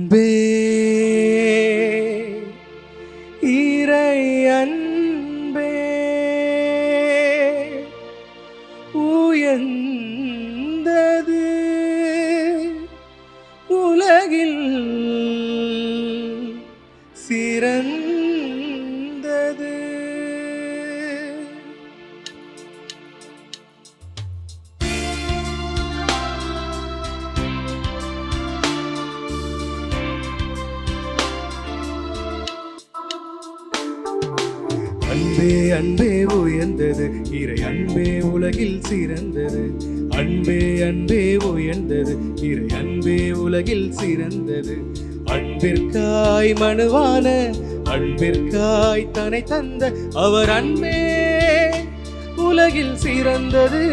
அன்பே இறை அன்பே உயர்ந்தது உலகில் சிறந்தது. அன்பே அன்பே உயர்ந்தது இறை அன்பே உலகில் சிறந்தது. அன்பே அன்பே உயர்ந்தது இறை அன்பே உலகில் சிறந்தது. அன்பிற்காய் மனுவான அன்பிற்காய் தன்னை தந்த அவர் அன்பே உலகில் சிறந்தது.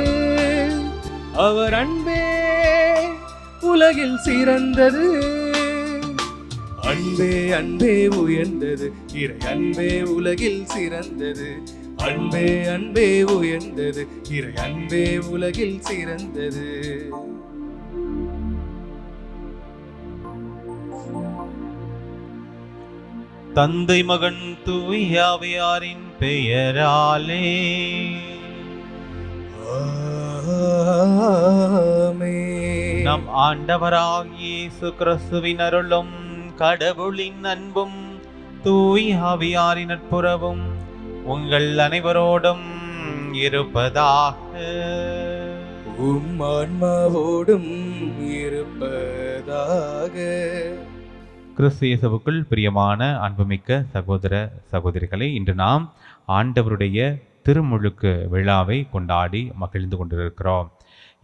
அவர் அன்பே உலகில் சிறந்தது. அன்பே அன்பே உயர்ந்தது இறை அன்பே உலகில் சிறந்தது. அன்பே அன்பே உயர்ந்தது இறை அன்பே உலகில் சிறந்தது. தந்தை மகன் தூய ஆவியாரின் பெயராலே ஆமென். நம் ஆண்டவராகிய இயேசு கிறிஸ்துவின் அருளும் கடவுளின் அன்பும் தூய ஆவியாரின் நட்புறவும் உங்கள் அனைவரோடும் இருப்பதாக. உம் ஆன்மாவோடும் இருப்பதாக. கிறிஸ்து இயேசுவுக்குள் பிரியமான அன்புமிக்க சகோதர சகோதரிகளை, இன்று நாம் ஆண்டவருடைய திருமுழுக்கு விழாவை கொண்டாடி மகிழ்ந்து கொண்டிருக்கிறோம்.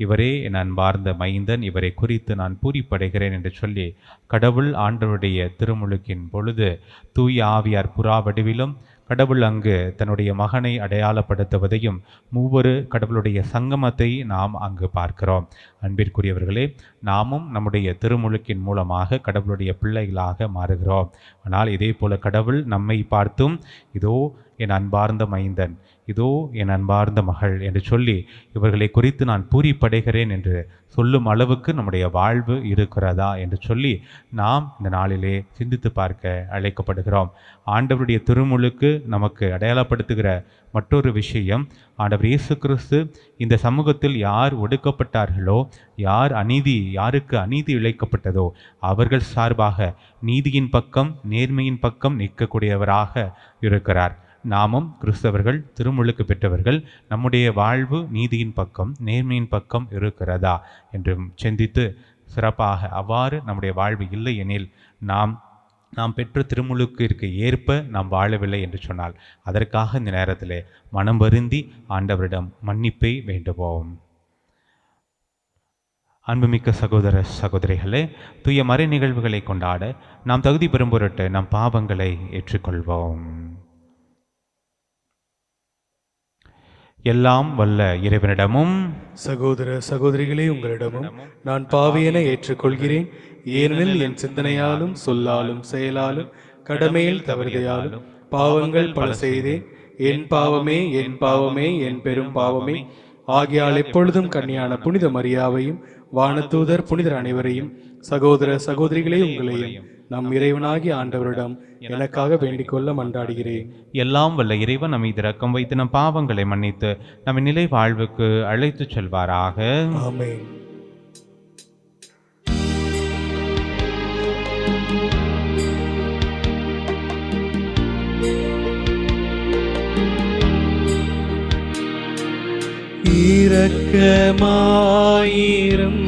இவரே என் அன்பார்ந்த மைந்தன், இவரை குறித்து நான் பூரிப்படைகிறேன் என்று சொல்லி கடவுள் ஆண்டவருடைய திருமுழுக்கின் பொழுது தூய ஆவியார் புறா வடிவிலும் கடவுள் அங்கு தன்னுடைய மகனை அடையாளப்படுத்துவதையும் மூவொரு கடவுளுடைய சங்கமத்தை நாம் அங்கு பார்க்கிறோம். அன்பிற்குரியவர்களே, நாமும் நம்முடைய திருமுழுக்கின் மூலமாக கடவுளுடைய பிள்ளைகளாக மாறுகிறோம். ஆனால் இதே போல கடவுள் நம்மை பார்த்தும் இதோ என் அன்பார்ந்த மைந்தன், இதோ என் அன்பார்ந்த மகள் என்று சொல்லி இவர்களை குறித்து நான் பூரிப்படைகிறேன் என்று சொல்லும் அளவுக்கு நம்முடைய வாழ்வு இருக்கிறதா என்று சொல்லி நாம் இந்த நாளிலே சிந்தித்து பார்க்க அழைக்கப்படுகிறோம். ஆண்டவருடைய திருமுழுக்கு நமக்கு அடையாளப்படுத்துகிற மற்றொரு விஷயம், ஆண்டவர் இயேசு கிறிஸ்து இந்த சமூகத்தில் யார் ஒடுக்கப்பட்டார்களோ, யாருக்கு அநீதி இழைக்கப்பட்டதோ அவர்கள் சார்பாக நீதியின் பக்கம், நேர்மையின் பக்கம் நிற்கக்கூடியவராக இருக்கிறார். நாமும் கிறிஸ்தவர்கள், திருமுழுக்கு பெற்றவர்கள், நம்முடைய வாழ்வு நீதியின் பக்கம், நேர்மையின் பக்கம் இருக்கிறதா என்று சிந்தித்து சிறப்பாக அவ்வாறு நம்முடைய வாழ்வு இல்லை எனில் நாம் பெற்ற திருமுழுக்கிற்கு ஏற்ப நாம் வாழவில்லை என்று சொன்னால் அதற்காக இந்த நேரத்திலே மனம் வருந்தி ஆண்டவரிடம் மன்னிப்பை வேண்டுவோம். அன்புமிக்க சகோதர சகோதரிகளே, தூய மறை நிகழ்வுகளை கொண்டாட நாம் தகுதி பெறும் பொருட்டு நம் பாவங்களை ஏற்றுக்கொள்வோம். எல்லாம் வல்ல இறைவனிடமும் சகோதர சகோதரிகளே, உங்களிடமும் நான் பாவியென ஏற்றுக்கொள்கிறேன். ஏனெனில் என் சிந்தனையாலும் சொல்லாலும் செயலாலும் கடமையில் தவறுதையாலும் பாவங்கள் பல செய்தேன். என் பாவமே என் பாவமே என் பெரும் பாவமே. ஆகையால் எப்பொழுதும் கன்னியான புனித மரியாவையும் வானதூதர் புனிதர் அனைவரையும் சகோதர சகோதரிகளே உங்களையும் நம் இறைவனாகிய ஆண்டவரிடம் எனக்காக வேண்டிக் கொள்ள மன்றாடுகிறேன். எல்லாம் வல்ல இறைவன் நம்மை இரக்கம் வைத்து நம் பாவங்களை மன்னித்து நம்ம நிலை வாழ்வுக்கு அழைத்து செல்வாராக. ஆமென். இரக்கமாயிரும்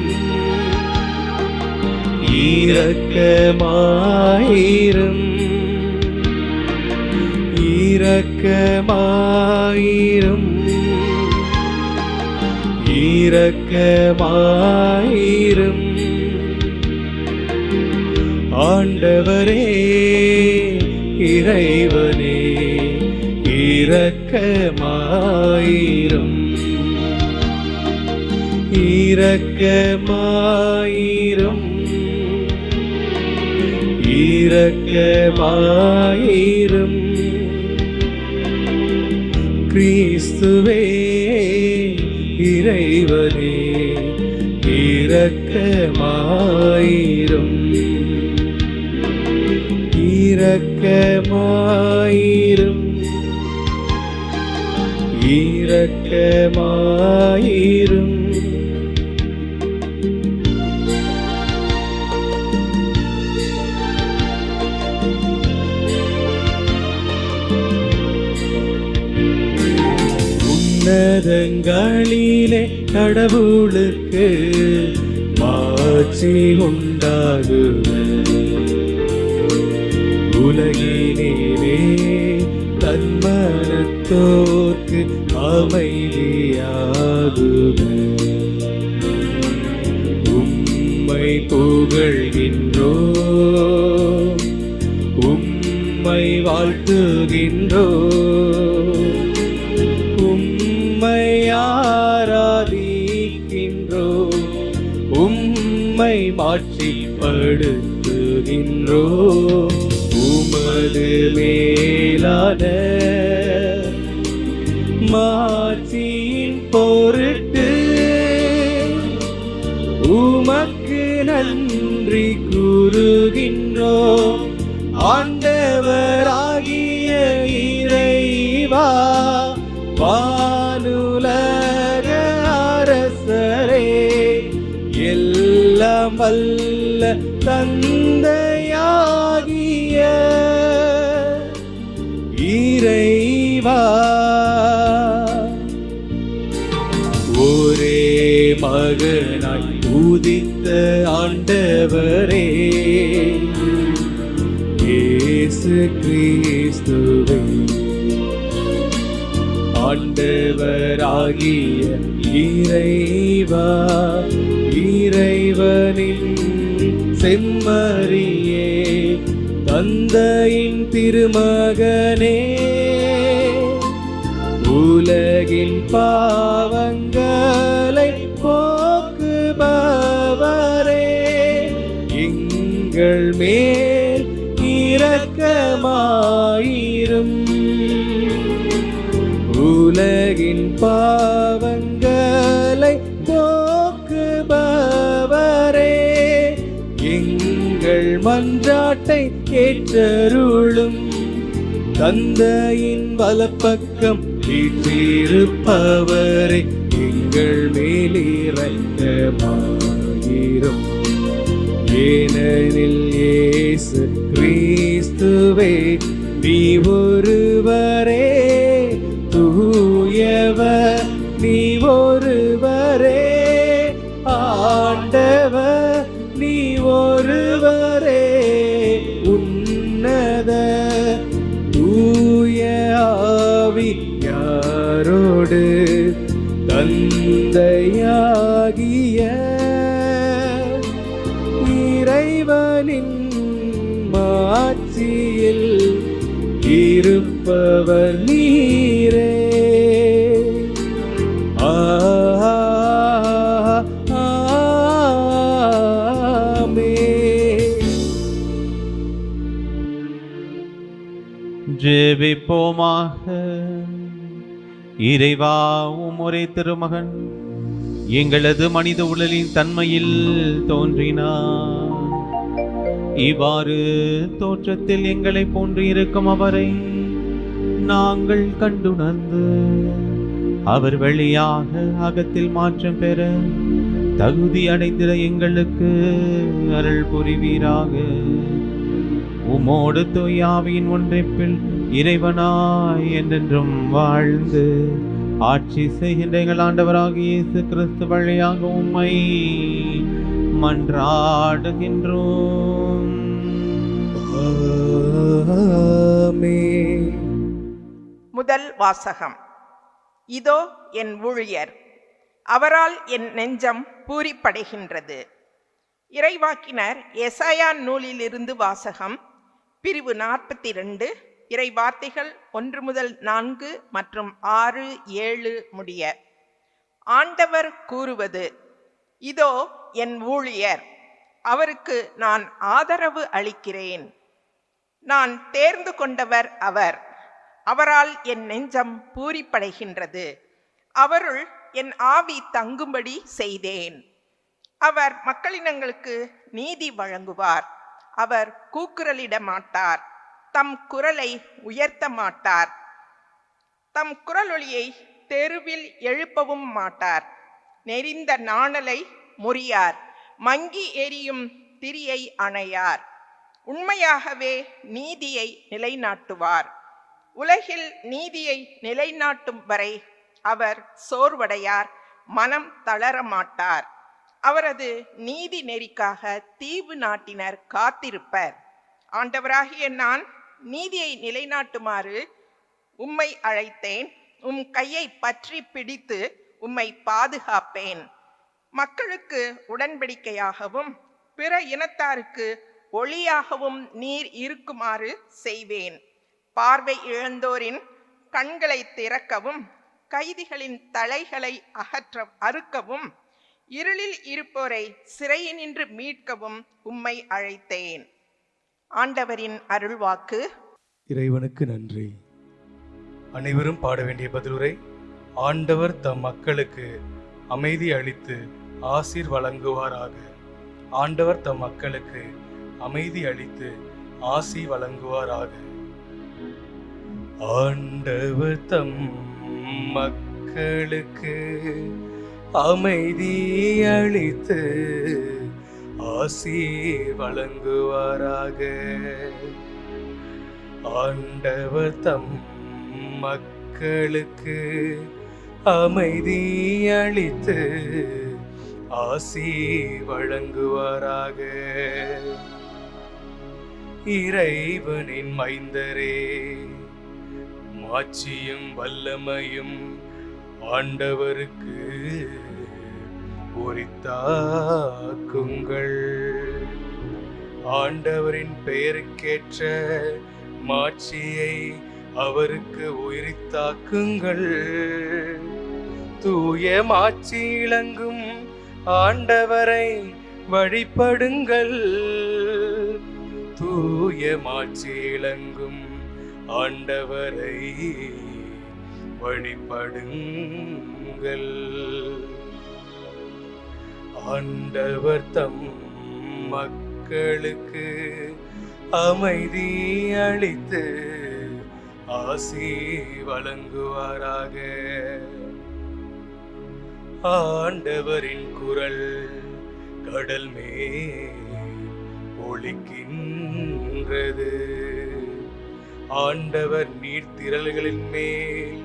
இரக்கமாயிரும் இரக்கமாயிரும் இரக்கமாயிரும். ஆண்டவரே இறைவனே இரக்கமாயிரும் இரக்கமாயிரும் இரக்கமாயிரும். கிறிஸ்துவே இறைவனே இரக்கமாயிரும் இரக்கமாயிரும் இரக்கமாயிரும். உன்னதங்களிலே கடவுளுக்கு மாட்சி உண்டாகுக. உலகினிலே தன்மனத்தோர்க்கு அமைதியாகுக. உம்மை புகழ்கின்றோம், உம்மை வாழ்த்துகின்றோம், உம்மை ஆராதிக்கின்றோம், உம்மை மாட்சிப்படுத்துகின்றோம். உமது மேலான மாட்சியின் பொருட்டு உமக்கு நன்றி கூறுகின்றோம். ஆண்டவராகிய இறைவா, வானுலக அரசரே, எல்லாம் வல்ல தந்தையாகிய இறைவா, ஒரே மகனாய் உதித்த ஆண்டவரே, இயேசு கிறிஸ்துவே, ஆண்டவராகிய இறைவா, இறைவனின் செம்மறியே, தந்தையின் திருமகனே, உலகின் பாவங்களை போக்குபவரே, எங்கள் மேல் இரக்கமாயிரும். உலகின் பாவங்களை போக்குபவரே, எங்கள் மன்றாட்டை ஏற்றருளும். தந்தையின் வலப்பக்கம் வீற்றிருப்பவரே, எங்கள் மேலிரக்கமாயிரும். ஏனெனில் இயேசு கிறிஸ்துவே, நீ ஒருவரே தூயவர், நீ ஒருவரே ஆண்டவர், நீ ஒருவரே உன்னத தூய ஆவியாரோடு தந்தையாகிய இறைவனின் மாட்சியில் இருப்பவர் நீரே. ஜெபிப்போமாக. இறைவா, உம் ஒரே திருமகன் எங்களது மனித உடலின் தன்மையில் தோன்றினார். இவ்வாறு தோற்றத்தில் எங்களை போன்று இருக்கும் அவரை நாங்கள் கண்டுணர்ந்து அவர் வழியாக அகத்தில் மாற்றம் பெற தகுதி அடைந்திட எங்களுக்கு அருள் புரிவீராக. உமோடு தூயாவியின் ஒன்றைப்பில் இறைவனாய் என்றென்றும் வாழ்ந்து ஆட்சி செய்கின்ற எங்கள் ஆண்டவராகிய இயேசு கிறிஸ்து வழியாக உம்மை மன்றாடுகின்றோம். ஆமென். முதல் வாசகம். இதோ என் ஊழியர், அவரால் என் நெஞ்சம் பூரிப்படைகின்றது. இறைவாக்கினர் எசாயா நூலிலிருந்து வாசகம். பிரிவு 42, இறை வார்த்தைகள் 1 முதல் 4 மற்றும் 6, 7 முடிய. ஆண்டவர் கூறுவது: இதோ என் ஊழியர், அவருக்கு நான் ஆதரவு அளிக்கிறேன். நான் தேர்ந்து கொண்டவர் அவர், அவரால் என் நெஞ்சம் பூரிப்படைகின்றது. அவருள் என் ஆவி தங்கும்படி செய்தேன். அவர் மக்களினங்களுக்கு நீதி வழங்குவார். அவர் கூக்குரலிட மாட்டார். தம் குரலை உயர்த்த மாட்டார். தம் குரலொலியை தெருவில் எழுப்பவும் மாட்டார். நெறிந்த நாணலை முறியார். மங்கி எரியும் திரியை அணையார். உண்மையாகவே நீதியை நிலைநாட்டுவார். உலகில் நீதியை நிலைநாட்டும் வரை அவர் சோர்வடையார், மனம் தளரமாட்டார். அவரது நீதி நெறிக்காக தீவு நாட்டினர் காத்திருப்பர். ஆண்டவராகிய நான் நீதியை நிலைநாட்டுமாறு உம்மை அழைத்தேன். உம் கையை பற்றி பிடித்து உம்மை பாதுகாப்பேன். மக்களுக்கு உடன்படிக்கையாகவும் பிற இனத்தாருக்கு ஒளியாகவும் நீர் இருக்குமாறு செய்வேன். பார்வை இழந்தோரின் கண்களை திறக்கவும், கைதிகளின் தலைகளை அறுக்கவும், இருளில் இருப்போரை சிறையினின்று மீட்கவும் உம்மை அழைத்தேன். ஆண்டவரின் அருள்வாக்கு. இறைவனுக்கு நன்றி. அனைவரும் பாட வேண்டிய பதிலுரை. ஆண்டவர் தம் மக்களுக்கு அமைதி அளித்து ஆசீர் வழங்குவாராக. ஆண்டவர் தம் மக்களுக்கு அமைதி அளித்து ஆசி வழங்குவாராக. ஆண்டவர் தம் மக்களுக்கு அமைதி அளித்து ஆசி வழங்குவாராக. ஆண்டவர் தம் மக்களுக்கு அமைதி அளித்து ஆசி வழங்குவாராக. இறைவனின் மைந்தரே, மாட்சியும் வல்லமையும் ஆண்டவருக்கு உரித்தாக்குங்கள். ஆண்டவரின் பெயருக்கேற்ற மாட்சியை அவருக்கு உரித்தாக்குங்கள். தூய மாட்சி இளங்கும் ஆண்டவரை வழிபடுங்கள். தூய மாட்சி இளங்கும் ஆண்டவரை வழிபடுங்கள். ஆண்டவர் தம் மக்களுக்கு அமைதி அளித்து ஆசி வழங்குவாராக. ஆண்டவரின் குரல் கடல் மேல் ஒலிக்கின்றது. ஆண்டவர் நீர்த்திரள்களின் மேல்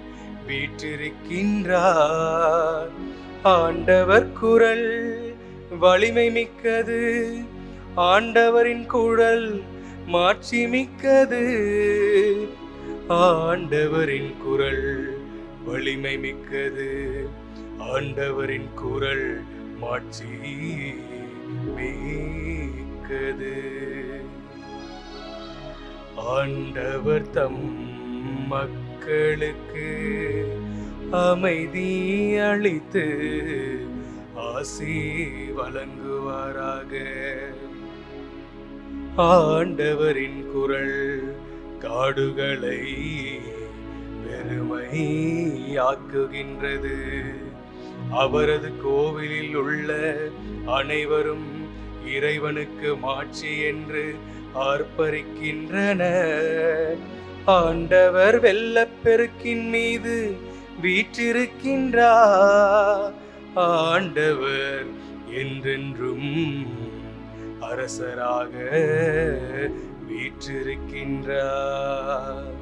வீற்றிருக்கின்றார். ஆண்டவர் குரல் வலிமை மிக்கது. ஆண்டவரின் குரல் மாட்சி மிக்கது. ஆண்டவரின் குரல் வலிமை மிக்கது. ஆண்டவரின் குரல் மாட்சி மிக்கது. ஆண்டவர் தம் மக்களுக்கு அமைதி அளித்து ஆசி வழங்குவாராக. ஆண்டவரின் குரல் காடுகளை வெறுமையாக்குகின்றது. அவரது கோவிலில் உள்ள அனைவரும் இறைவனுக்கு மாட்சி என்று ஆர்ப்பரிக்கின்றனர். ஆண்டவர் வெள்ளப்பெருக்கின் மீது வீற்றிருக்கின்றார். ஆண்டவர் என்றென்றும் அரசராக வீற்றிருக்கின்றார்.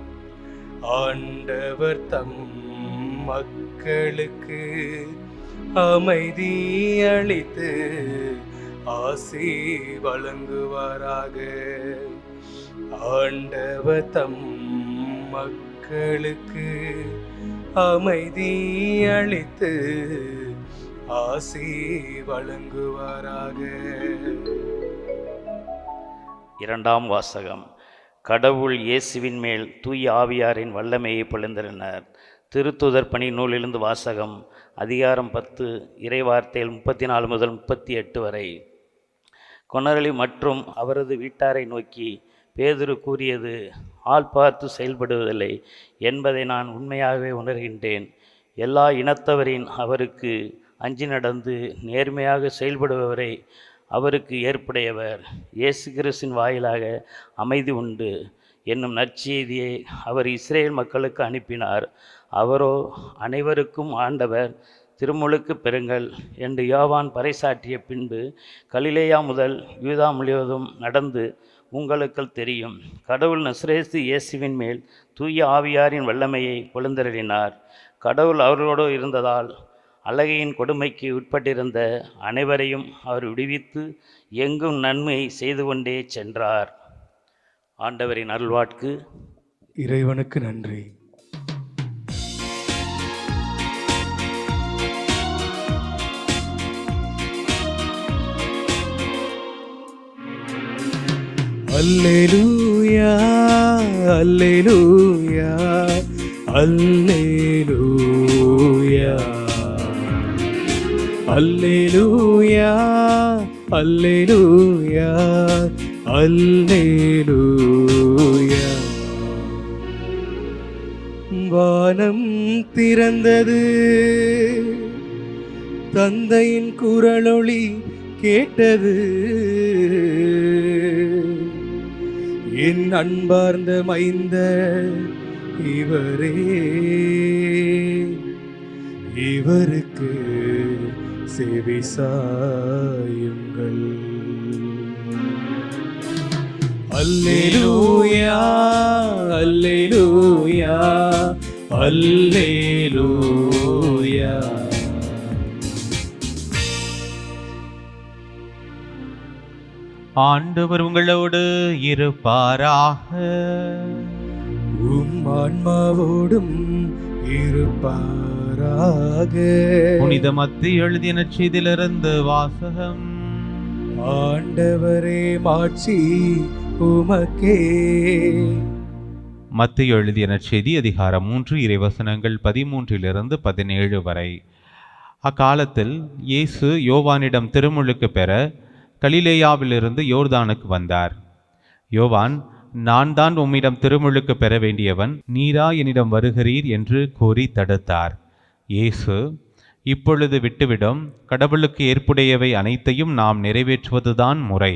ஆண்டவர் தம் மக்களுக்கு அமைதி அளித்து ஆசி வழங்குவாராக. ஆண்டவர் தம் மக்களுக்கு அமைதி அளித்து ஆசி வழங்குவாராக. இரண்டாம் வாசகம். கடவுள் இயேசுவின் மேல் தூய ஆவியாரின் வல்லமையை பொழிந்தனர். திருத்துதர் பணி நூலிலிருந்து வாசகம். அதிகாரம் 10, இறைவார்த்தைகள் 34 முதல் 38 வரை. கொனரலி மற்றும் அவரது வீட்டாரை நோக்கி பேதுரு கூறியது, ஆள் பார்த்து செயல்படுவதில்லை என்பதை நான் உண்மையாகவே உணர்கின்றேன். எல்லா இனத்தவரின் அவருக்கு அஞ்சி நடந்து நேர்மையாக செயல்படுபவரை அவருக்கு ஏற்புடையவர். இயேசு கிறிஸ்துவின் வாயிலாக அமைதி உண்டு. என்னும் நற்செய்தியை அவர் இஸ்ரேல் மக்களுக்கு அனுப்பினார். அவரோ அனைவருக்கும் ஆண்டவர் திருமுழுக்கு பெறுங்கள் என்று யோவான் பறைசாற்றிய பின்பு கலிலேயா முதல் யூதா முழுவதும் நடந்து உங்களுக்கு தெரியும் கடவுள் நசரேத்து இயேசுவின் மேல் தூய ஆவியாரின் வல்லமையை பொழிந்தருளினார். கடவுள் அவர்களோடு இருந்ததால் அழகையின் கொடுமைக்கு உட்பட்டிருந்த அனைவரையும் அவர் விடுவித்து எங்கும் நன்மை செய்து கொண்டே சென்றார். ஆண்டவரின் அருள்வாட்கு. இறைவனுக்கு நன்றி. அல்லேலூயா அல்லேலூயா அல்லேலூயா அல்லேலூயா அல்லேலூயா அல்லேலூயா. வானம் திறந்தது, தந்தையின் குரலொளி கேட்டது. என் அன்பார்ந்த மைந்த இவரே, இவருக்கு செவி சாயுங்கள். அல்லேலூயா அல்லேலூயா அல்லேலூயா. ஆண்டவர் உங்களோடு இருப்பாராக. உம் ஆன்மாவோடும் இருப்பாராக. புனித மத்திய எழுதிய நற்செய்தியிலிருந்து வாசகம். ஆண்டவரே மாட்சி உமக்கே. மத்திய எழுதிய நற்செய்தி அதிகாரம் 3 இறைவசனங்கள் 13-17 வரை. அக்காலத்தில் இயேசு யோவானிடம் திருமுழுக்கு பெற கலிலேயாவிலிருந்து யோர்தானுக்கு வந்தார். யோவான், நான் தான் உம்மிடம் திருமுழுக்கு பெற வேண்டியவன், நீரா என்னிடம் வருகிறீர் என்று கூறி தடுத்தார். இயேசு, இப்பொழுது விட்டுவிடும், கடவுளுக்கு ஏற்புடையவை அனைத்தையும் நாம் நிறைவேற்றுவதுதான் முறை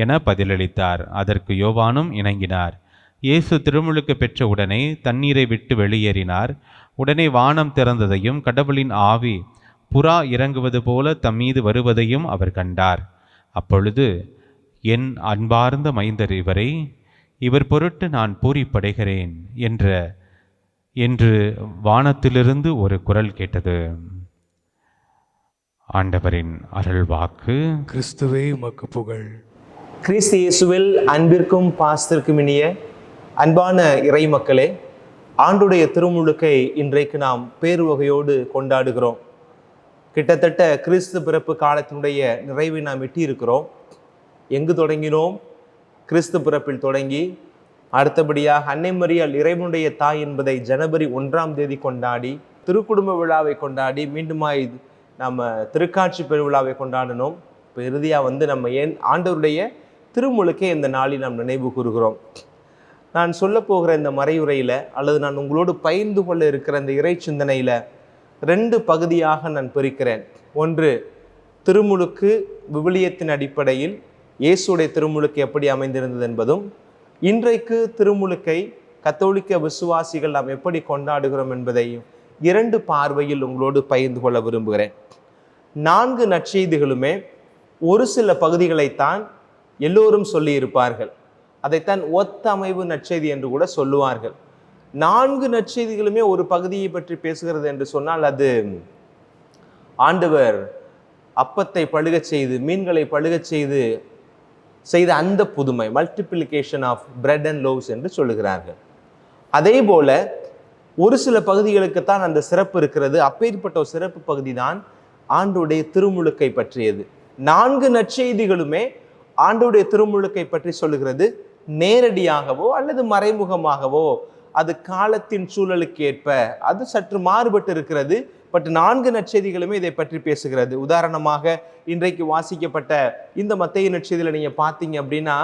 என பதிலளித்தார். அதற்கு யோவானும் இணங்கினார். இயேசு திருமுழுக்கு பெற்ற உடனே தண்ணீரை விட்டு வெளியேறினார். உடனே வானம் திறந்ததையும் கடவுளின் ஆவி புறா இறங்குவது போல தம்மீது வருவதையும் அவர் கண்டார். அப்பொழுது, என் அன்பார்ந்த மைந்தர் இவரை, இவர் பொருட்டு நான் பூரிப்படைகிறேன் என்று வானத்திலிருந்து ஒரு குரல் கேட்டது. ஆண்டவரின் அருள்வாக்கு. கிறிஸ்துவே உமக்கு புகழ். கிறிஸ்து இயேசுவில் அன்பிற்கும் பாசத்திற்கும் இனிய அன்பான இறை மக்களே, ஆண்டுடைய திருமுழுக்கை இன்றைக்கு நாம் பேருவகையோடு கொண்டாடுகிறோம். கிட்டத்தட்ட கிறிஸ்து பிறப்பு காலத்தினுடைய நிறைவை நாம் எட்டியிருக்கிறோம். எங்கு தொடங்கினோம்? கிறிஸ்து பிறப்பில் தொடங்கி அடுத்தபடியாக அன்னை மரியாள் இறைவனுடைய தாய் என்பதை ஜனவரி 1ஆம் தேதி கொண்டாடி, திருக்குடும்ப விழாவை கொண்டாடி, மீண்டுமாய் நம்ம திருக்காட்சி பெருவிழாவை கொண்டாடினோம். இப்போ இறுதியாக நம்ம ஏன் ஆண்டவருடைய திருமுழுக்கை இந்த நாளில் நாம் நினைவு கூறுகிறோம். நான் சொல்ல போகிற இந்த மறையுரையில் அல்லது நான் உங்களோடு பகிர்ந்து கொள்ள இருக்கிற இந்த இறை சிந்தனையில் 2 பகுதியாக நான் பிரிக்கிறேன். ஒன்று, திருமுழுக்கு விவிலியத்தின் அடிப்படையில் இயேசுடைய திருமுழுக்கு எப்படி அமைந்திருந்தது என்பதும், இன்றைக்கு திருமுழுக்கை கத்தோலிக்க விசுவாசிகள் நாம் எப்படி கொண்டாடுகிறோம் என்பதையும் 2 பார்வையில் உங்களோடு பகிர்ந்து கொள்ள விரும்புகிறேன். 4 நற்செய்திகளுமே ஒரு சில பகுதிகளைத்தான் எல்லோரும் சொல்லி இருப்பார்கள். அதைத்தான் ஒத்த அமைவு நற்செய்தி என்று கூட சொல்லுவார்கள். 4 நற்செய்திகளுமே ஒரு பகுதியை பற்றி பேசுகிறது என்று சொன்னால் அது ஆண்டவர் அப்பத்தை பழுகச் செய்து மீன்களை பழுகச் செய்த அந்த புதுமை, multiplication of bread and loaves என்று சொல்லுகிறார்கள். அதே போல ஒரு சில பகுதிகளுக்குத்தான் அந்த சிறப்பு இருக்கிறது. அப்பேற்பட்ட ஒரு சிறப்பு பகுதி தான் ஆண்டுடைய திருமுழுக்கை பற்றியது. 4 நற்செய்திகளுமே ஆண்டுடைய திருமுழுக்கை பற்றி சொல்லுகிறது. நேரடியாகவோ அல்லது மறைமுகமாகவோ அது காலத்தின் சூழலுக்கு ஏற்ப அது சற்று மாறுபட்டு இருக்கிறது. பட் 4 நற்செய்திகளுமே இதை பற்றி பேசுகிறது. உதாரணமாக இன்றைக்கு வாசிக்கப்பட்ட இந்த மத்தேயு நற்செய்தியில் நீங்கள் பார்த்தீங்க அப்படின்னா,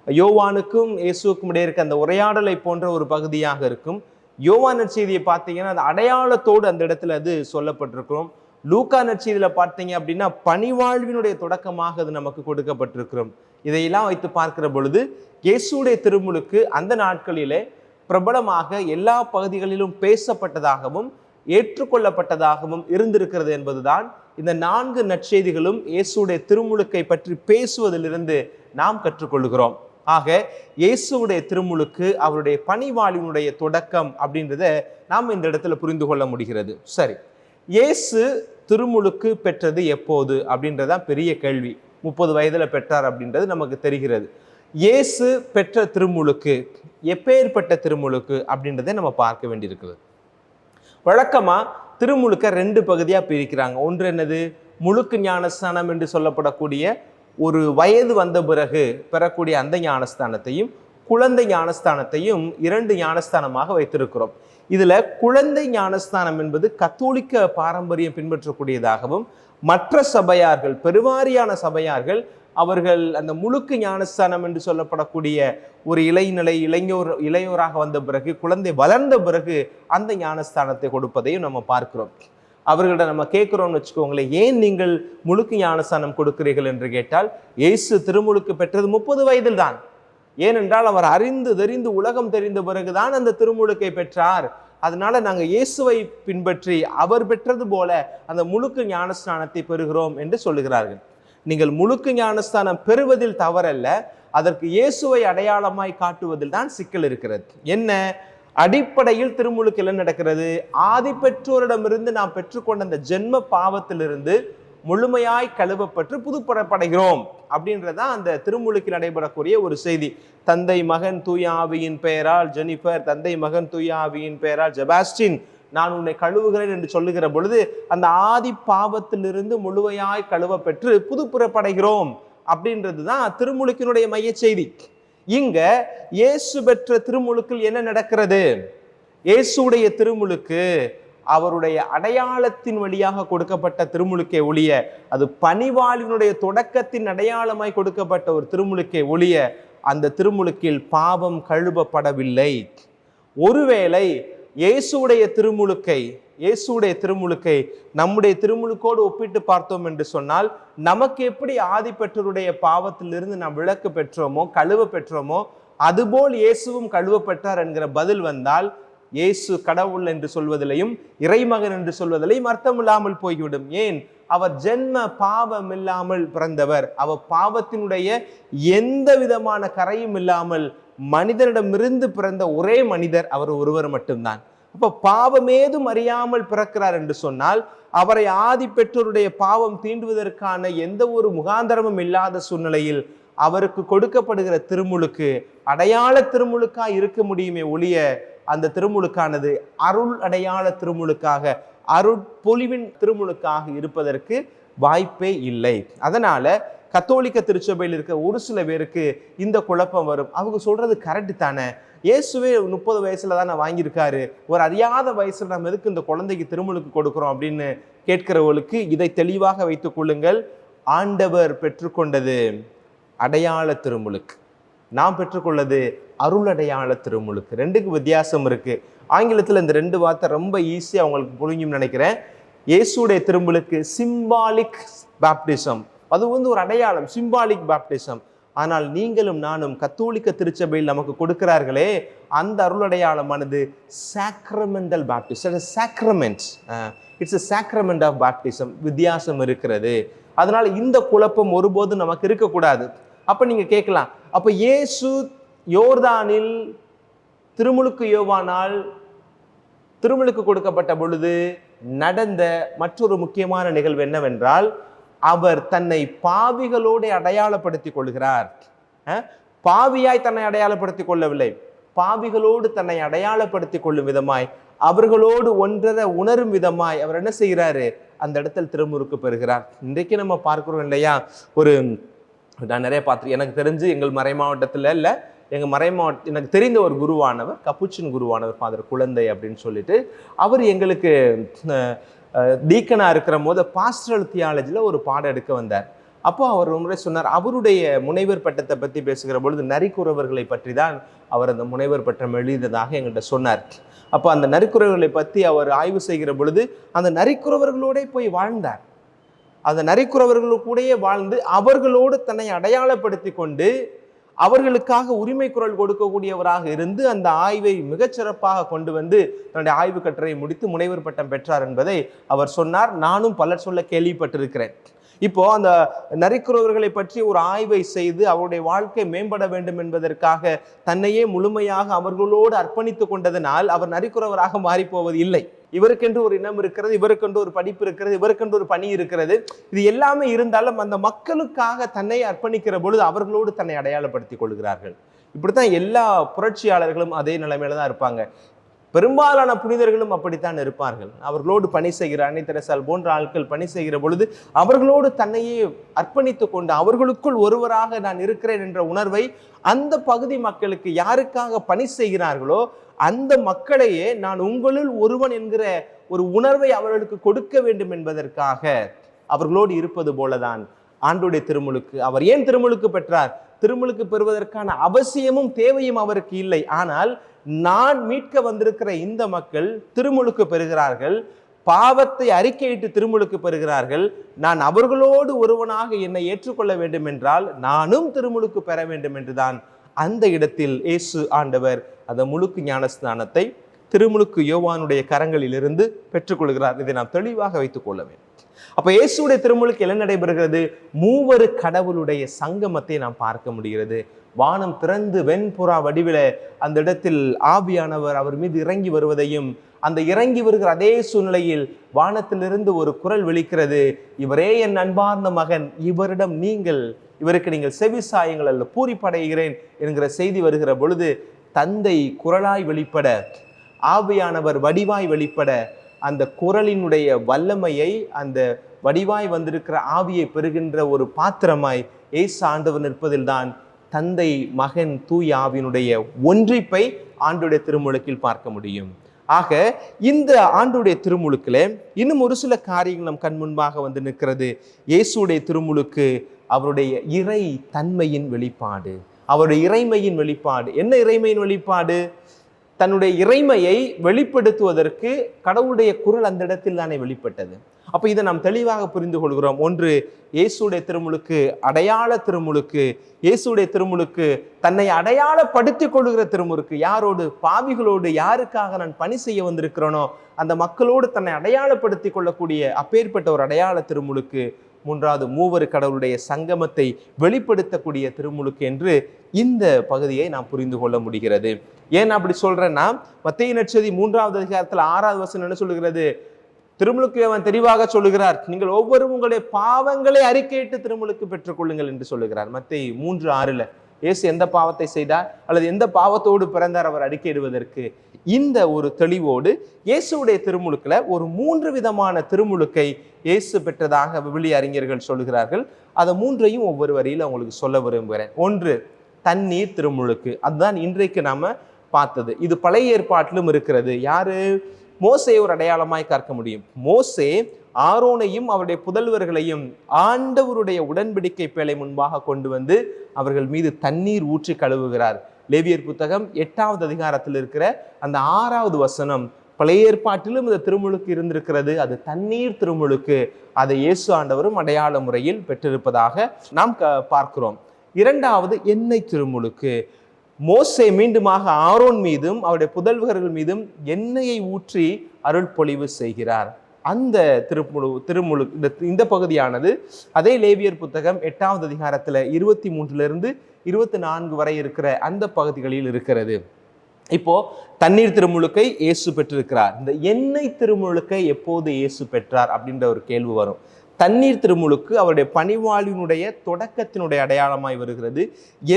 யோவானுக்கும் இயேசுவுக்கும் இடையே இருக்க அந்த உரையாடலை போன்ற ஒரு பகுதியாக இருக்கும். யோவான் நற்செய்தியை பார்த்தீங்கன்னா அது அடையாளத்தோடு அந்த இடத்துல அது சொல்லப்பட்டிருக்கிறோம். லூக்கா நற்செய்தியில் பார்த்தீங்க அப்படின்னா பணிவாழ்வினுடைய தொடக்கமாக அது நமக்கு கொடுக்கப்பட்டிருக்கிறோம். இதையெல்லாம் வைத்து பார்க்கிற பொழுது இயேசுடைய திருமுழுக்கு அந்த நாட்களிலே பிரபலமாக எல்லா பகுதிகளிலும் பேசப்பட்டதாகவும் ஏற்றுக்கொள்ளப்பட்டதாகவும் இருந்திருக்கிறது என்பதுதான் இந்த 4 நற்செய்திகளும் இயேசுடைய திருமுழுக்கை பற்றி பேசுவதிலிருந்து நாம் கற்றுக்கொள்கிறோம். ஆக இயேசுடைய திருமுழுக்கு அவருடைய பணிவாளினுடைய தொடக்கம் அப்படின்றத நாம் இந்த இடத்துல புரிந்து கொள்ள முடிகிறது. சரி, இயேசு திருமுழுக்கு பெற்றது எப்போது அப்படின்றதான் பெரிய கேள்வி. 30 வயதுல பெற்றார் அப்படின்றது நமக்கு தெரிகிறது. இயேசு பெற்ற திருமுழுக்கு எப்பேற்பட்ட திருமுழுக்கு அப்படின்றதை நம்ம பார்க்க வேண்டியிருக்கிறது. வழக்கமா திருமுழுக்க 2 பகுதியா பிரிக்கிறாங்க. ஒன்று என்னது? முழுக்கு ஞானஸ்தானம் என்று சொல்லப்படக்கூடிய ஒரு வயது வந்த பிறகு பெறக்கூடிய அந்த ஞானஸ்தானத்தையும் குழந்தை ஞானஸ்தானத்தையும் 2 ஞானஸ்தானமாக வைத்திருக்கிறோம். இதுல குழந்தை ஞானஸ்தானம் என்பது கத்தோலிக்க பாரம்பரியம் பின்பற்றக்கூடியதாகவும் மற்ற சபையார்கள், பெருவாரியான சபையார்கள் அவர்கள் அந்த முழுக்கு ஞானஸ்தானம் என்று சொல்லப்படக்கூடிய ஒரு இளையோராக வந்த பிறகு, குழந்தை வளர்ந்த பிறகு அந்த ஞானஸ்தானத்தை கொடுப்பதையும் நம்ம பார்க்கிறோம். அவர்களிடம் நம்ம கேட்கிறோம்னு வச்சுக்கோங்களேன், ஏன் நீங்கள் முழுக்கு ஞானஸ்தானம் கொடுக்கிறீர்கள் என்று கேட்டால், இயேசு திருமுழுக்கு பெற்றது 30 வயதில் தான். ஏனென்றால் அவர் அறிந்து தெரிந்து உலகம் தெரிந்த பிறகுதான் அந்த திருமுழுக்கை பெற்றார். அதனால நாங்கள் இயேசுவை பின்பற்றி அவர் பெற்றது போல அந்த முழுக்கு ஞானஸ்தானத்தை பெறுகிறோம் என்று சொல்லுகிறார்கள். நீங்கள் முழுக்கு ஞானஸ்தானம் பெறுவதில் தவறல்ல, அதற்கு இயேசுவை அடையாளமாய் காட்டுவதில் தான் சிக்கல் இருக்கிறது. என்ன அடிப்படையில் திருமுழுக்கு என்ன நடக்கிறது? ஆதி பெற்றோரிடமிருந்து நாம் பெற்றுக்கொண்ட அந்த ஜென்ம பாவத்திலிருந்து முழுமையாய் கழுவப்பட்டு புதுப்படப்படுகிறோம் அப்படின்றதான் அந்த திருமுழுக்கில் நடைபெறக்கூடிய ஒரு செய்தி. தந்தை மகன் தூய ஆவியின் பெயரால் ஜெனிஃபர், தந்தை மகன் தூய ஆவியின் பெயரால் செபாஸ்டின், நான் உன்னை கழுவுகிறேன் என்று சொல்லுகிற பொழுது அந்த ஆதி பாவத்திலிருந்து முழுமையாய் கழுவ பெற்று புதுப்புறப்படைகிறோம் அப்படின்றது தான் திருமுழுக்கினுடைய மைய செய்தி. இங்க இயேசு பெற்ற திருமுழுக்கில் என்ன நடக்கிறது? இயேசுடைய திருமுழுக்கு அவருடைய அடையாளத்தின் வழியாக கொடுக்கப்பட்ட திருமுழுக்கை ஒழிய, அது பணிவாளினுடைய தொடக்கத்தின் அடையாளமாய் கொடுக்கப்பட்ட ஒரு திருமுழுக்கை ஒழிய அந்த திருமுழுக்கில் பாவம் கழுவப்படவில்லை. ஒருவேளை இயேசுடைய திருமுழுக்கை நம்முடைய திருமுழுக்கோடு ஒப்பிட்டு பார்த்தோம் என்று சொன்னால், நமக்கு எப்படி ஆதி பெற்றோருடைய பாவத்திலிருந்து நாம் விலக்கு பெற்றோமோ, கழுவ பெற்றோமோ, அதுபோல் இயேசுவும் கழுவ பெற்றார் என்கிற பதில் வந்தால், இயேசு கடவுள் என்று சொல்வதிலையும் இறைமகன் என்று சொல்வதிலையும் அர்த்தம் இல்லாமல் போய்விடும். ஏன்? அவர் ஜென்ம பாவம் இல்லாமல் பிறந்தவர். அவர் பாவத்தினுடைய எந்த விதமான கரையும் இல்லாமல் மனிதனிடமிருந்து பிறந்த ஒரே மனிதர் அவர் ஒருவர் மட்டும்தான். அப்ப பாவமேதும் அறியாமல் பிறக்கிறார் என்று சொன்னால், அவரை ஆதி பெற்றோருடைய பாவம் தீண்டுவதற்கான எந்த ஒரு முகாந்தரமும் இல்லாத சூழ்நிலையில் அவருக்கு கொடுக்கப்படுகிற திருமுழுக்கு அடையாள திருமுழுக்கா இருக்க முடியுமே ஒழிய, அந்த திருமுழுக்கானது அருள் அடையாள திருமுழுக்காக, அருட்பொழிவின் திருமுழுக்காக இருப்பதற்கு வாய்ப்பே இல்லை. அதனால கத்தோலிக்க திருச்சபையில் இருக்க ஒரு சில பேருக்கு இந்த குழப்பம் வரும். அவங்க சொல்றது கரெக்டு தானே, இயேசுவே 30 வயசுல தானே வாங்கியிருக்காரு, ஒரு அறியாத வயசுல நம்ம எதுக்கு இந்த குழந்தைக்கு திருமுழுக்கு கொடுக்கிறோம் அப்படின்னு கேட்கிறவர்களுக்கு இதை தெளிவாக வைத்துக் கொள்ளுங்கள். ஆண்டவர் பெற்றுக்கொண்டது அடையாள திருமுழுக்கு, நாம் பெற்றுக்கொள்ளது அருள் அடையாள திருமுழுக்கு. 2க்கு வித்தியாசம் இருக்கு. ஆங்கிலத்தில் இந்த 2 வார்த்தை ரொம்ப ஈஸியா அவங்களுக்கு புரியும் நினைக்கிறேன். இயேசுடைய திருமுழுக்கு சிம்பாலிக் பாப்டிசம், அது ஒரு அடையாளம், சிம்பாலிக் பாப்டிசம். ஆனால் நீங்களும் நானும் கத்தோலிக்க திருச்சபையில் நமக்கு கொடுக்கிறார்களே அந்த அருள் அடையாளமானது sacramental baptism. Sacrament, it's a sacrament of baptism. வித்தியாசம் இருக்கிறது. அதனால இந்த குழப்பம் ஒருபோதும் நமக்கு இருக்கக்கூடாது. அப்ப நீங்க கேட்கலாம், அப்ப இயேசு யோர்தானில் திருமுழுக்கு யோவானால் திருமுழுக்கு கொடுக்கப்பட்ட பொழுது நடந்த மற்றொரு முக்கியமான நிகழ்வு என்னவென்றால், அவர் தன்னை பாவிகளோடு அடையாளப்படுத்திக் கொள்கிறார். பாவியாய் தன்னை அடையாளப்படுத்திக் கொள்ளவில்லை, பாவிகளோடு தன்னை அடையாளப்படுத்திக் கொள்ளும் விதமாய், அவர்களோடு ஒன்றரை உணரும் விதமாய் அவர் என்ன செய்கிறாரு? அந்த இடத்தில் திருமுழுக்கு பெறுகிறார். இன்றைக்கு நம்ம பார்க்கிறோம் இல்லையா, நான் நிறைய பார்த்து, எனக்கு தெரிஞ்சு எங்கள் மறை மாவட்டத்தில் இல்லை, எனக்கு தெரிந்த ஒரு குருவானவர், கப்புச்சின் குருவானவர், ஃபாதர் குழந்தை அப்படின்னு சொல்லிட்டு, அவர் எங்களுக்கு டீக்கனா இருக்கிற போது பாஸ்டரல் தியாலஜியில் ஒரு பாடம் எடுக்க வந்தார். அப்போ அவர் முறை சொன்னார், அவருடைய முனைவர் பட்டத்தை பற்றி பேசுகிற பொழுது நரிக்குறவர்களை பற்றி தான் அவர் அந்த முனைவர் பட்டம் எழுதியதாக எங்கள்கிட்ட சொன்னார். அப்போ அந்த நரிக்குறவர்களை பற்றி அவர் ஆய்வு செய்கிற பொழுது அந்த நரிக்குறவர்களோட போய் வாழ்ந்தார். அந்த நரிக்குறவர்களுக்கூடயே வாழ்ந்து அவர்களோடு தன்னை அடையாளப்படுத்தி கொண்டு அவர்களுக்காக உரிமை குரல் கொடுக்கக்கூடியவராக இருந்து அந்த ஆய்வை மிகச்சிறப்பாக கொண்டு வந்து தன்னுடைய ஆய்வு கட்டுரையை முடித்து முனைவர் பட்டம் பெற்றார் என்பதை அவர் சொன்னார். நானும் பலர் சொல்ல கேள்விப்பட்டிருக்கிறேன். இப்போ அந்த நரிக்குறவர்களை பற்றி ஒரு ஆய்வை செய்து அவருடைய வாழ்க்கை மேம்பட வேண்டும் என்பதற்காக தன்னையே முழுமையாக அவர்களோடு அர்ப்பணித்து கொண்டதனால் அவர் நரிக்குறவராக மாறி போவது இல்லை. இவருக்கென்று ஒரு இனம் இருக்கிறது, இவருக்கென்று ஒரு படிப்பு இருக்கிறது, இவருக்கென்று ஒரு பணி இருக்கிறது. இது எல்லாமே இருந்தாலும் அந்த மக்களுக்காக தன்னை அர்ப்பணிக்கிற பொழுது அவர்களோடு தன்னை அடையாளப்படுத்திக் கொள்கிறார்கள். இப்படித்தான் எல்லா புரட்சியாளர்களும் அதே நிலைமையில தான் இருப்பாங்க. பெரும்பாலான புனிதர்களும் அப்படித்தான் இருப்பார்கள். அவர்களோடு பணி செய்கிற அன்னை தெரசால் போன்ற ஆட்கள் பணி செய்கிற பொழுது அவர்களோடு தன்னையே அர்ப்பணித்து கொண்டு அவர்களுக்குள் ஒருவராக நான் இருக்கிறேன் என்ற உணர்வை அந்த பகுதி மக்களுக்கு யாருக்காக பணி செய்கிறார்களோ அந்த மக்களையே நான் உங்களுள் ஒருவன் என்கிற ஒரு உணர்வை அவர்களுக்கு கொடுக்க வேண்டும் என்பதற்காக அவர்களோடு இருப்பது போலதான் ஆண்டவருடைய திருமுழுக்கு. அவர் ஏன் திருமுழுக்கு பெற்றார்? திருமுழுக்கு பெறுவதற்கான அவசியமும் தேவையும் அவருக்கு இல்லை. ஆனால் நான் மீட்க வந்திருக்கிற இந்த மக்கள் திருமுழுக்கு பெறுகிறார்கள், பாவத்தை அறிக்கையிட்டு திருமுழுக்கு பெறுகிறார்கள். நான் அவர்களோடு ஒருவனாக என்னை ஏற்றுக்கொள்ள வேண்டும் என்றால் நானும் திருமுழுக்கு பெற வேண்டும் என்றுதான் அந்த இடத்தில் இயேசு ஆண்டவர் அந்த முழுக்கு ஞானஸ்தானத்தை திருமுழுக்கு யோவானுடைய கரங்களிலிருந்து பெற்றுக்கொள்கிறார். இதை நாம் தெளிவாக வைத்துக் கொள்ள வேண்டும். அப்ப இயேசுடைய திருமுழுக்கு என்ன நடைபெறுகிறது? மூவரு கடவுளுடைய சங்கமத்தை நாம் பார்க்க முடிகிறது. வானம் திறந்து வெண்புறா வடிவில அந்த இடத்தில் ஆவியானவர் அவர் மீது இறங்கி வருவதையும், அந்த இறங்கி வருகிற அதே சூழ்நிலையில் வானத்திலிருந்து ஒரு குரல் வெளிக்கிறது, இவரே என் அன்பார்ந்த மகன், இவரிடம் இவருக்கு நீங்கள் செவி சாயுங்கள் அல்ல பூரிப்படைகிறேன் என்கிற செய்தி வருகிற பொழுது தந்தை குரலாய் வெளிப்பட, ஆவியானவர் வடிவாய் வெளிப்பட, அந்த குரலினுடைய வல்லமையை அந்த வடிவாய் வந்திருக்கிற ஆவியை பெறுகின்ற ஒரு பாத்திரமாய் இயேசு ஆண்டவர் நிற்பதில் தான் தந்தை மகன் தூய ஆவியினுடைய ஒன்றிப்பை ஆண்டுடைய திருமுழுக்கில் பார்க்க முடியும். ஆக இந்த ஆண்டுடைய திருமுழுக்கில் இன்னும் ஒரு சில காரியங்கள் நம் கண் முன்பாக வந்து நிற்கிறது. இயேசுடைய திருமுழுக்கு அவருடைய இறை தன்மையின் வெளிப்பாடு, அவருடைய இறைமையின் வெளிப்பாடு. என்ன இறைமையின் வெளிப்பாடு? தன்னுடைய இறைமையை வெளிப்படுத்துவதற்கு கடவுளுடைய குரல் அந்த இடத்தில் தானே வெளிப்பட்டது. அப்ப இதை நாம் தெளிவாக புரிந்து கொள்கிறோம். ஒன்று, இயேசுடைய திருமுழுக்கு அடையாள திருமுழுக்கு. இயேசுடைய திருமுழுக்கு தன்னை அடையாளப்படுத்திக் கொள்கிற திருமுழுக்கு. யாரோடு? பாவிகளோடு. யாருக்காக நான் பணி செய்ய வந்திருக்கிறேனோ அந்த மக்களோடு தன்னை அடையாளப்படுத்தி கொள்ளக்கூடிய அப்பேற்பட்ட ஒரு அடையாள திருமுழுக்கு. மூன்றாவது, மூவரு கடவுளுடைய சங்கமத்தை வெளிப்படுத்தக்கூடிய திருமுழுக்கு என்று இந்த பகுதியை நாம் புரிந்து கொள்ள முடிகிறது. ஏன் அப்படி சொல்றேன்னா, மத்தேயு நற்செய்தி 3வது அதிகாரத்தில் 6வது வசனம் என்ன சொல்லுகிறது? திருமுழுக்கு அவன் தெளிவாக சொல்லுகிறார், நீங்கள் ஒவ்வொரு உங்களுடைய பாவங்களை அறிக்கையிட்டு திருமுழுக்கு பெற்றுக் கொள்ளுங்கள் என்று சொல்லுகிறார். மத்தேயு 3:6 இயேசு எந்த பாவத்தை செய்தார் அல்லது எந்த பாவத்தோடு பிறந்தார் அவர் அறிக்கையிடுவதற்கு? இந்த ஒரு தெளிவோடு இயேசுடைய திருமுழுக்குல ஒரு 3 விதமான திருமுழுக்கை இயேசு பெற்றதாக விவிலிய அறிஞர்கள் சொல்லுகிறார்கள். அதை 3ஐயும் ஒவ்வொரு வரியில உங்களுக்கு சொல்ல விரும்புகிறேன். ஒன்று, தண்ணீர் திருமுழுக்கு. அதுதான் இன்றைக்கு நாம பார்த்தது. இது பழைய ஏற்பாட்டிலும் இருக்கிறது. யாரு? மோசே ஒரு அடையாளமாய் பார்க்க முடியும். மோசே ஆரோனையும் அவருடைய புதல்வர்களையும் ஆண்டவருடைய உடன்படிக்கை பேழை முன்பாக கொண்டு வந்து அவர்கள் மீது தண்ணீர் ஊற்றி கழுவுகிறார். லேவியர் புத்தகம் 8வது அதிகாரத்தில் இருக்கிற அந்த 6வது வசனம், பழைய ஏற்பாட்டிலும் இந்த திருமுழுக்கு இருந்திருக்கிறது. அது தண்ணீர் திருமுழுக்கு. அதை இயேசு ஆண்டவரும் அடையாள முறையில் பெற்றிருப்பதாக நாம் பார்க்கிறோம். இரண்டாவது, எண்ணெய் திருமுழுக்கு. மோசே மீண்டுமாக ஆரோன் மீதும் அவருடைய புதல்வர்கள் மீதும் எண்ணெயை ஊற்றி அருள் பொழிவு செய்கிறார். அந்த திருமுழுக்கு இந்த பகுதியானது அதே லேவியர் புத்தகம் 8வது அதிகாரத்தில் 23 24 வரை இருக்கிற அந்த பகுதிகளில் இருக்கிறது. இப்போ தண்ணீர் திருமுழுக்கை இயேசு பெற்றிருக்கிறார். இந்த எண்ணெய் திருமுழுக்கை எப்போது இயேசு பெற்றார் அப்படின்ற ஒரு கேள்வி வரும். தண்ணீர் திருமுழுக்கு அவருடைய பணிவாழ்வினுடைய தொடக்கத்தினுடைய அடையாளமாய் வருகிறது.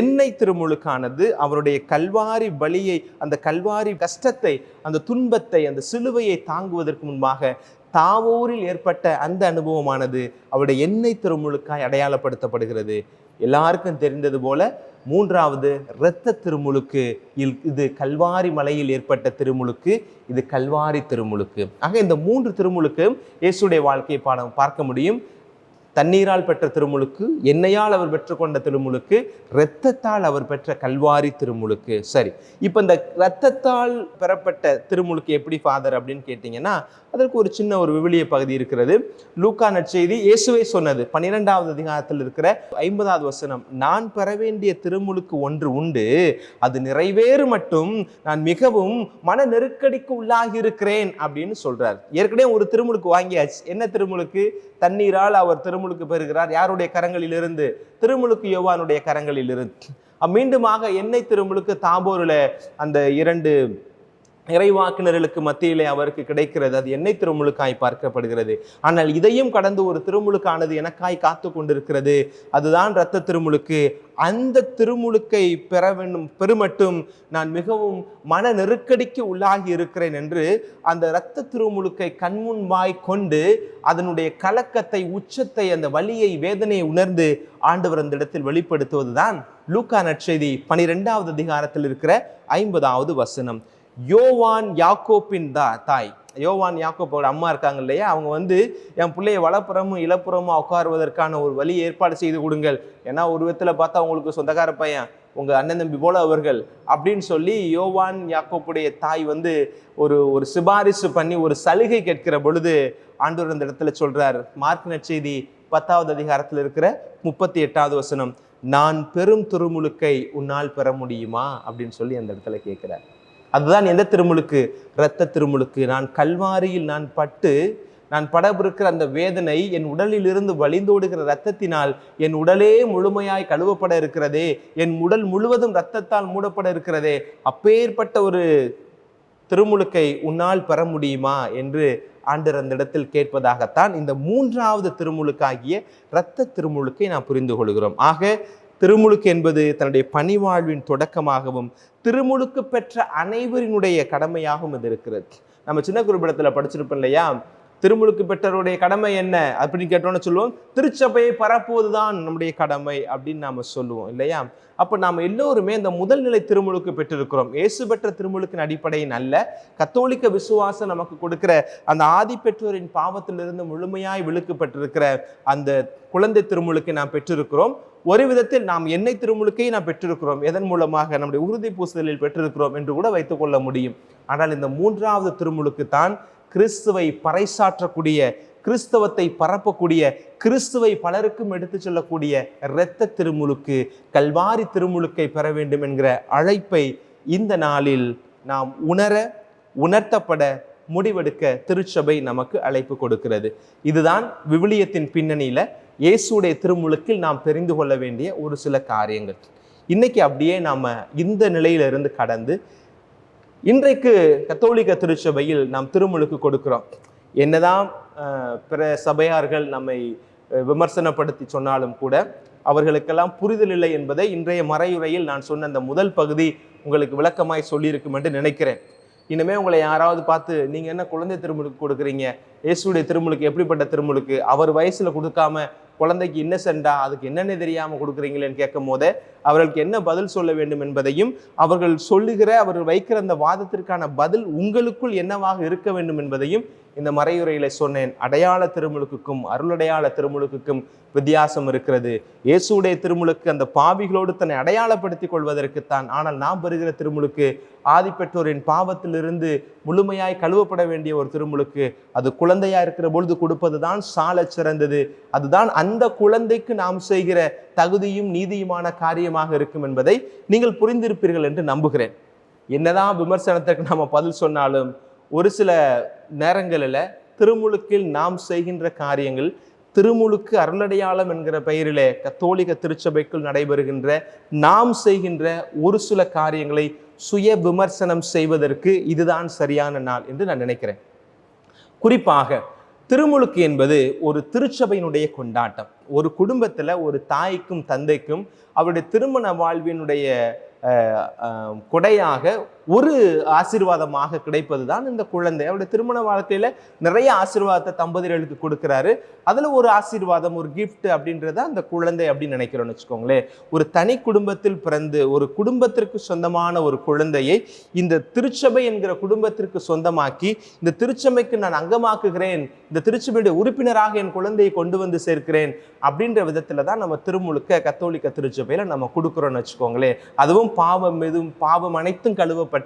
எண்ணெய் திருமுழுக்கானது அவருடைய கல்வாரி பலியை, அந்த கல்வாரி கஷ்டத்தை, அந்த துன்பத்தை, அந்த சிலுவையை தாங்குவதற்கு முன்பாக தாவோரில் ஏற்பட்ட அந்த அனுபவமானது அவருடைய எண்ணெய் திருமுழுக்காய் அடையாளப்படுத்தப்படுகிறது. எல்லாருக்கும் தெரிந்தது போல மூன்றாவது இரத்த திருமுழுக்கு. இது கல்வாரி மலையில் ஏற்பட்ட திருமுழுக்கு, இது கல்வாரி திருமுழுக்கு. ஆக இந்த 3 திருமுழுக்கு இயேசுடைய வாழ்க்கையை பார்க்க முடியும். தண்ணீரால் பெற்ற திருமுழுக்கு, எண்ணெயால் அவர் பெற்றுக்கொண்ட திருமுழுக்கு, இரத்தத்தால் அவர் பெற்ற கல்வாரி திருமுழுக்கு. சரி, இப்போ இந்த இரத்தத்தால் பெறப்பட்ட திருமுழுக்கு எப்படி ஃபாதர் அப்படின்னு கேட்டிங்கன்னா, அதற்கு ஒரு சின்ன ஒரு விவிலிய பகுதி இருக்கிறது. லூக்கா நற்செய்தி இயேசுவை சொன்னது 12வது அதிகாரத்தில் இருக்கிற 50வது வசனம், நான் பெற வேண்டிய திருமுழுக்கு ஒன்று உண்டு, அது நிறைவேறு மட்டும் நான் மிகவும் மன நெருக்கடிக்கு உள்ளாகி இருக்கிறேன் அப்படின்னு சொல்றார். ஏற்கனவே ஒரு திருமுழுக்கு வாங்கியாச்சு. என்ன திருமுழுக்கு? தண்ணீரால் அவர் திருமுழுக்கு பெறுகிறார். யாருடைய கரங்களிலிருந்து? திருமுழுக்கு யோவானுடைய கரங்களிலிருந்து. மீண்டுமாக எண்ணெய் திருமுழுக்கு தாபோரில் அந்த 2 இறைவாக்கினர்களுக்கு மத்தியிலே அவருக்கு கிடைக்கிறது. அது எண்ணெய் திருமுழுக்காய் பார்க்கப்படுகிறது. ஆனால் இதையும் கடந்து ஒரு திருமுழுக்கானது எனக்காய் காத்து கொண்டிருக்கிறது. அதுதான் இரத்த திருமுழுக்கு. அந்த திருமுழுக்கை பெருமட்டும் நான் மிகவும் மன நெருக்கடிக்கு உள்ளாகி இருக்கிறேன் என்று அந்த இரத்த திருமுழுக்கை கண்முன்பாய் கொண்டு அதனுடைய கலக்கத்தை, உச்சத்தை, அந்த வலியை, வேதனையை உணர்ந்து ஆண்டவர் அந்த இடத்தில் வெளிப்படுத்துவதுதான் லூக்கா நற்செய்தி 12வது அதிகாரத்தில் இருக்கிற 50வது வசனம். யோவான் யாக்கோப்பின் தாய், யோவான் யாக்கோப்போட அம்மா இருக்காங்க இல்லையா, அவங்க என் பிள்ளைய வலப்புறமும் இலப்புறமும் உட்காருவதற்கான ஒரு வழி ஏற்பாடு செய்து கொடுங்கள், ஏன்னா ஒரு விதத்தில் பார்த்தா உங்களுக்கு சொந்தக்கார பையன், உங்க அண்ணன் தம்பி போல அவர்கள் அப்படின்னு சொல்லி யோவான் யாக்கோப்புடைய தாய் ஒரு சிபாரிசு பண்ணி ஒரு சலுகை கேட்கிற பொழுது ஆண்டவர் அந்த இடத்துல சொல்றார். மார்க் நற்செய்தி 10வது அதிகாரத்தில் இருக்கிற 38வது வசனம், நான் பெரும் திருமுழுக்கை உன்னால் பெற முடியுமா அப்படின்னு சொல்லி அந்த இடத்துல கேட்கிறார். அதுதான் எந்த திருமுழுக்கு? இரத்த திருமுழுக்கு. நான் கல்வாரியில் நான் படவிருக்கிற அந்த வேதனை, என் உடலில் இருந்து வழிந்தோடுகிற இரத்தத்தினால் என் உடலே முழுமையாய் கழுவப்பட இருக்கிறதே, என் உடல் முழுவதும் இரத்தத்தால் மூடப்பட இருக்கிறதே, அப்பேற்பட்ட ஒரு திருமுழுக்கை உன்னால் பெற முடியுமா என்று ஆண்டவர் அந்த இடத்தில் கேட்பதாகத்தான் இந்த 3வது திருமுழுக்காகிய இரத்த திருமுழுக்கை நாம் புரிந்து கொள்கிறோம். ஆக திருமுழுக்கு என்பது தன்னுடைய பணிவாழ்வின் தொடக்கமாகவும் திருமுழுக்கு பெற்ற அனைவரினுடைய கடமையாகவும் இது இருக்கிறது. நம்ம சின்ன குறிப்பிடத்தில் படிச்சிருப்போம் இல்லையா, திருமுழுக்கு பெற்றவருடைய கடமை என்ன அப்படின்னு கேட்டோன்னு சொல்லுவோம், திருச்சபையை பரப்புவதுதான் நம்முடைய கடமை அப்படின்னு நாம சொல்லுவோம் இல்லையா. அப்போ நாம் எல்லோருமே இந்த முதல் நிலை திருமுழுக்கு பெற்றிருக்கிறோம். இயேசு பெற்ற திருமுழுக்கின் அடிப்படையின் அல்ல, கத்தோலிக்க விசுவாசம் நமக்கு கொடுக்கிற அந்த ஆதி பெற்றோரின் பாவத்திலிருந்து முழுமையாய் விழுக்கப்பட்டிருக்கிற அந்த குழந்தை திருமுழுக்கை நாம் பெற்றிருக்கிறோம். ஒரு விதத்தில் நாம் எண்ணெய் திருமுழுக்கை நாம் பெற்றிருக்கிறோம், எதன் மூலமாக நம்முடைய உறுதி பூசுதலில் பெற்றிருக்கிறோம் என்று கூட வைத்துக் கொள்ள முடியும். ஆனால் இந்த 3வது திருமுழுக்கு தான் கிறிஸ்துவை பறைசாற்றக்கூடிய, கிறிஸ்தவத்தை பரப்பக்கூடிய, கிறிஸ்துவை பலருக்கும் எடுத்து செல்லக்கூடிய இரத்த திருமுழுக்கு, கல்வாரி திருமுழுக்கை பெற வேண்டும் என்கிற அழைப்பை இந்த நாளில் நாம் உணர்த்தப்பட முடிவெடுக்க திருச்சபை நமக்கு அழைப்பு கொடுக்கிறது. இதுதான் விவிலியத்தின் பின்னணியில இயேசுடைய திருமுழுக்கில் நாம் தெரிந்து கொள்ள வேண்டிய ஒரு சில காரியங்கள். இன்னைக்கு அப்படியே நாம இந்த நிலையிலிருந்து கடந்து இன்றைக்கு கத்தோலிக்க திருச்சபையில் நாம் திருமுழுக்கு கொடுக்கிறோம். என்னதான் பிற சபையார்கள் நம்மை விமர்சனப்படுத்தி சொன்னாலும் கூட அவர்களுக்கெல்லாம் புரிதல் இல்லை என்பதை இன்றைய மறையுரையில் நான் சொன்ன அந்த முதல் பகுதி உங்களுக்கு விளக்கமாய் சொல்லியிருக்கும் என்று நினைக்கிறேன். இனிமே உங்களை யாராவது பார்த்து நீங்க என்ன குழந்தை திருமுழுக்கு கொடுக்குறீங்க, இயேசுடைய திருமுழுக்கு எப்படிப்பட்ட திருமுழுக்கு, அவர் வயசுல கொடுக்காம குழந்தைக்கு இன்னசென்டா, அதுக்கு என்னென்ன தெரியாம கொடுக்குறீங்களேன்னு கேட்கும் போதே அவர்களுக்கு என்ன பதில் சொல்ல வேண்டும் என்பதையும், அவர்கள் வைக்கிற அந்த வாதத்திற்கான பதில் உங்களுக்குள் என்னவாக இருக்க வேண்டும் என்பதையும் இந்த மறையுரையில சொன்னேன். அடையாள திருமுழுக்குக்கும் அருளடையாள திருமுழுக்குக்கும் வித்தியாசம் இருக்கிறது. இயேசுடைய திருமுழுக்கு அந்த பாவிகளோடு தன்னை அடையாளப்படுத்திக் கொள்வதற்குத்தான். ஆனால் நாம் பெறுகிற திருமுழுக்கு ஆதி பெற்றோரின் பாவத்திலிருந்து முழுமையாய் கழுவப்பட வேண்டிய ஒரு திருமுழுக்கு. அது குழந்தையா இருக்கிற பொழுது கொடுப்பதுதான் சால சிறந்தது. அதுதான் அந்த குழந்தைக்கு நாம் செய்கிற தகுதியும் நீதியுமான காரியமாக இருக்கும் என்பதை நீங்கள் புரிந்திருப்பீர்கள் என்று நம்புகிறேன். என்னதான் விமர்சனத்திற்கு நாம பதில் சொன்னாலும் ஒரு சில நேரங்களில் திருமுழுக்கில் நாம் செய்கின்ற காரியங்கள், திருமுழுக்கு அருளடையாளம் என்கிற பெயரிலே கத்தோலிக்க திருச்சபைக்குள் நடைபெறுகின்ற நாம் செய்கின்ற ஒரு சில காரியங்களை சுய விமர்சனம் செய்வதற்கு இதுதான் சரியான நாள் என்று நான் நினைக்கிறேன். குறிப்பாக திருமுழுக்கு என்பது ஒரு திருச்சபையினுடைய கொண்டாட்டம். ஒரு குடும்பத்தில் ஒரு தாய்க்கும் தந்தைக்கும் அவருடைய திருமண வாழ்வினுடைய கொடையாக ஒரு ஆசீர்வாதமாக கிடைப்பது தான் இந்த குழந்தை. அவருடைய திருமண வாழ்க்கையில நிறைய ஆசீர்வாதத்தை தம்பதியர்களுக்கு கொடுக்கிறாரு. அதுல ஒரு ஆசீர்வாதம், ஒரு கிஃப்ட் அப்படின்றத அந்த குழந்தை அப்படின்னு நினைக்கிறோம்னு வச்சுக்கோங்களேன். ஒரு தனி குடும்பத்தில் பிறந்து ஒரு குடும்பத்திற்கு சொந்தமான ஒரு குழந்தையை இந்த திருச்சபை என்கிற குடும்பத்திற்கு சொந்தமாக்கி, இந்த திருச்சபைக்கு நான் அங்கமாக்குகிறேன், இந்த திருச்சபையுடைய உறுப்பினராக என் குழந்தையை கொண்டு வந்து சேர்க்கிறேன் அப்படின்ற விதத்துல தான் நம்ம திருமுழுக்க கத்தோலிக்க திருச்சபையில நம்ம கொடுக்குறோம்னு வச்சுக்கோங்களேன். அதுவும் பாவம் அனைத்தும் கழுவப்பட்ட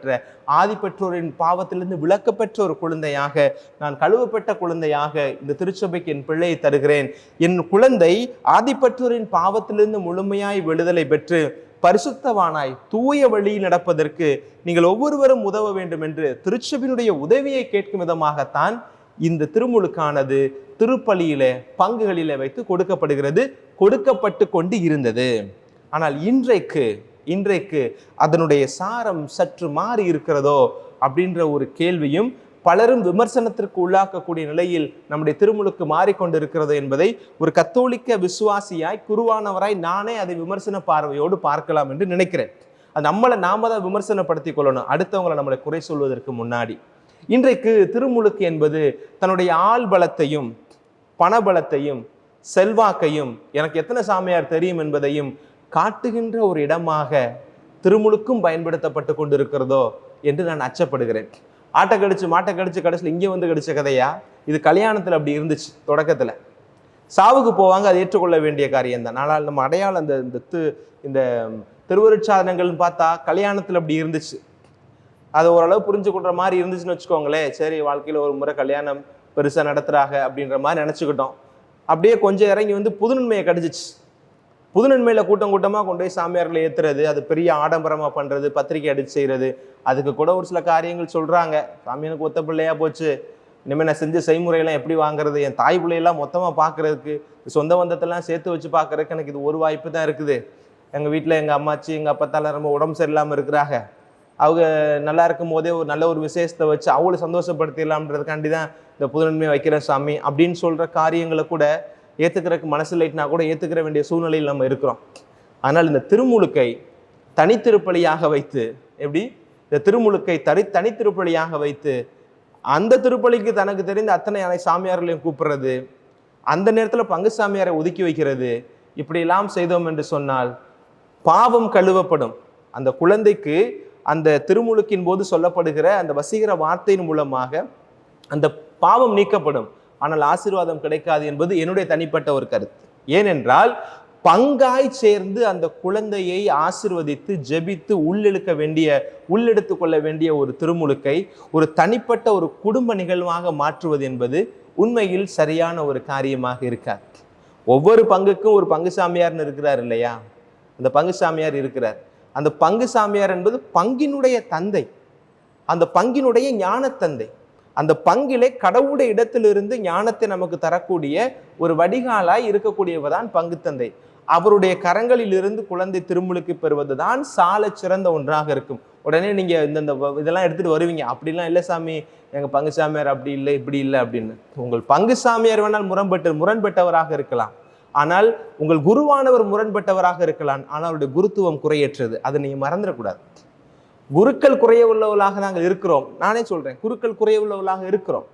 ஆதி பெற்றோரின் பாவத்திலிருந்து விலக்கப்பெற்ற ஒரு குழந்தையாக, நான் கழுவப்பட்ட குழந்தையாக இந்த திருச்சபைக்கு என் பிள்ளையை தருகிறேன். என் குழந்தை ஆதி பெற்றோரின் பாவத்திலிருந்து முழுமையாய் விடுதலை பெற்று பரிசுத்தவானாய் தூய வழியில் நடப்பதற்கு நீங்கள் ஒவ்வொருவரும் உதவ வேண்டும் என்று திருச்சபையினுடைய உதவியை கேட்கும் விதமாகத்தான் இந்த திருமுழுக்கானது திருப்பலியில பங்குகளில வைத்து கொடுக்கப்படுகிறது, கொடுக்கப்பட்டு கொண்டு இருந்தது. ஆனால் இன்றைக்கு அதனுடைய சாரம் சற்று மாறி இருக்கிறதோ அப்படின்ற ஒரு கேள்வியும் பலரும் விமர்சனத்திற்கு உள்ளாக்கக்கூடிய நிலையில் நம்முடைய திருமுழுக்கு மாறிக்கொண்டிருக்கிறது என்பதை ஒரு கத்தோலிக்க விசுவாசியாய் குருவானவராய் நானே அதை விமர்சன பார்வையோடு பார்க்கலாம் என்று நினைக்கிறேன். அது நாம தான் விமர்சனப்படுத்திக் கொள்ளணும், அடுத்தவங்களை நம்மளை குறை சொல்வதற்கு முன்னாடி. இன்றைக்கு திருமுழுக்கு என்பது தன்னுடைய ஆள் பலத்தையும் பணபலத்தையும் செல்வாக்கையும் எனக்கு எத்தனை சாமியார் தெரியும் என்பதையும் காட்டுகின்ற ஒரு இடமாக திருமுழுக்கும் பயன்படுத்தப்பட்டு கொண்டிருக்கிறதோ என்று நான் அச்சப்படுகிறேன். ஆட்டை கடிச்சு மாட்டை கடிச்சு கடைசியில் இங்கே வந்து கடிச்ச கதையா? இது கல்யாணத்தில் அப்படி இருந்துச்சு. தொடக்கத்தில் சாவுக்கு போவாங்க, அது ஏற்றுக்கொள்ள வேண்டிய காரியம் தான். ஆனால் நம்ம அடையாளம் இந்த திருவருட்சாதனங்கள்னு பார்த்தா கல்யாணத்தில் அப்படி இருந்துச்சு. அது ஓரளவு புரிஞ்சு கொள்ற மாதிரி இருந்துச்சுன்னு வச்சுக்கோங்களேன். சரி, வாழ்க்கையில் ஒரு முறை கல்யாணம் பெருசாக நடத்துகிறாங்க அப்படின்ற மாதிரி நினச்சிக்கிட்டோம். அப்படியே கொஞ்சம் இறங்கி வந்து புதுநன்மையை கடிச்சிச்சு. புதுநன்மையில் கூட்டமாக கொண்டு போய் சாமியார்களை ஏற்றுறது, அது பெரிய ஆடம்பரமாக பண்ணுறது, பத்திரிக்கை அடிச்சு செய்கிறது, அதுக்கு கூட ஒரு சில காரியங்கள் சொல்கிறாங்க. சாமியானுக்கு ஒத்த பிள்ளையா போச்சு, இனிமேல் நான் செஞ்ச செய்முறையெல்லாம் எப்படி வாங்குறது, என் தாய் பிள்ளையெல்லாம் மொத்தமாக பார்க்குறதுக்கு, சொந்த பந்தத்தெல்லாம் சேர்த்து வச்சு பார்க்குறதுக்கு எனக்கு இது ஒரு வாய்ப்பு தான் இருக்குது. எங்கள் வீட்டில் எங்கள் அம்மாச்சி எங்கள் அப்பத்தாலாம் ரொம்ப உடம்பு சரியில்லாமல் இருக்கிறாங்க, அவங்க நல்லா இருக்கும் போதே ஒரு நல்ல ஒரு விசேஷத்தை வச்சு அவங்கள சந்தோஷப்படுத்திடலாம்ன்றதுக்காண்டி தான் இந்த புதுநன்மையை வைக்கிறேன் சாமி அப்படின்னு சொல்கிற காரியங்களை கூட ஏற்றுக்கிறதுக்கு மனசு லைட்னா கூட ஏற்றுக்கிற வேண்டிய சூழ்நிலையில் நம்ம இருக்கிறோம். ஆனால் இந்த திருமுழுக்கை தனித்திருப்பலியாக வைத்து, எப்படி இந்த திருமுழுக்கை தனித்திருப்பலியாக வைத்து அந்த திருப்பலிக்கு தனக்கு தெரிந்த அத்தனை சாமியார்களையும் கூப்பிடுறது, அந்த நேரத்தில் பங்கு சாமியாரை ஒதுக்கி வைக்கிறது, இப்படியெல்லாம் செய்தோம் என்று சொன்னால் பாவம் கழுவப்படும். அந்த குழந்தைக்கு அந்த திருமுழுக்கின் போது சொல்லப்படுகிற அந்த வசீகர வார்த்தையின் மூலமாக அந்த பாவம் நீக்கப்படும். ஆனால் ஆசீர்வாதம் கிடைக்காது என்பது என்னுடைய தனிப்பட்ட ஒரு கருத்து. ஏனென்றால் பங்காய் சேர்ந்து அந்த குழந்தையை ஆசீர்வதித்து ஜெபித்து உள்ளெடுத்து கொள்ள வேண்டிய ஒரு திருமுழுக்கை ஒரு தனிப்பட்ட ஒரு குடும்ப நிகழ்வாக மாற்றுவது என்பது உண்மையில் சரியான ஒரு காரியமாக இருக்காது. ஒவ்வொரு பங்குக்கும் ஒரு பங்கு சாமியார்னு இருக்கிறார் இல்லையா? அந்த பங்கு சாமியார் இருக்கிறார். அந்த பங்கு சாமியார் என்பது பங்கினுடைய தந்தை, அந்த பங்கினுடைய ஞான தந்தை. அந்த பங்கிலே கடவுளுடைய இடத்திலிருந்து ஞானத்தை நமக்கு தரக்கூடிய ஒரு வடிகாலாய் இருக்கக்கூடியவர்தான் பங்கு தந்தை. அவருடைய கரங்களில் இருந்து குழந்தை திருமுழுக்கு பெறுவது தான் சால சிறந்த ஒன்றாக இருக்கும். உடனே நீங்க இந்த இதெல்லாம் எடுத்துட்டு வருவீங்க, அப்படிலாம் இல்லை சாமி, எங்க பங்கு சாமியார் அப்படி இல்லை இப்படி இல்லை அப்படின்னு. உங்கள் பங்கு சாமியார் வேணால் முரண்பட்டவராக இருக்கலாம், ஆனால் உங்கள் குருவானவர் முரண்பட்டவராக இருக்கலாம். ஆனால் அவருடைய குருத்துவம் குறையற்றது, அதை நீங்க மறந்துடக்கூடாது. குருக்கள் குறைய உள்ளவர்களாக நாங்கள் இருக்கிறோம். நானே சொல்றேன், குருக்கள் குறைய உள்ளவர்களாக இருக்கிறோம்.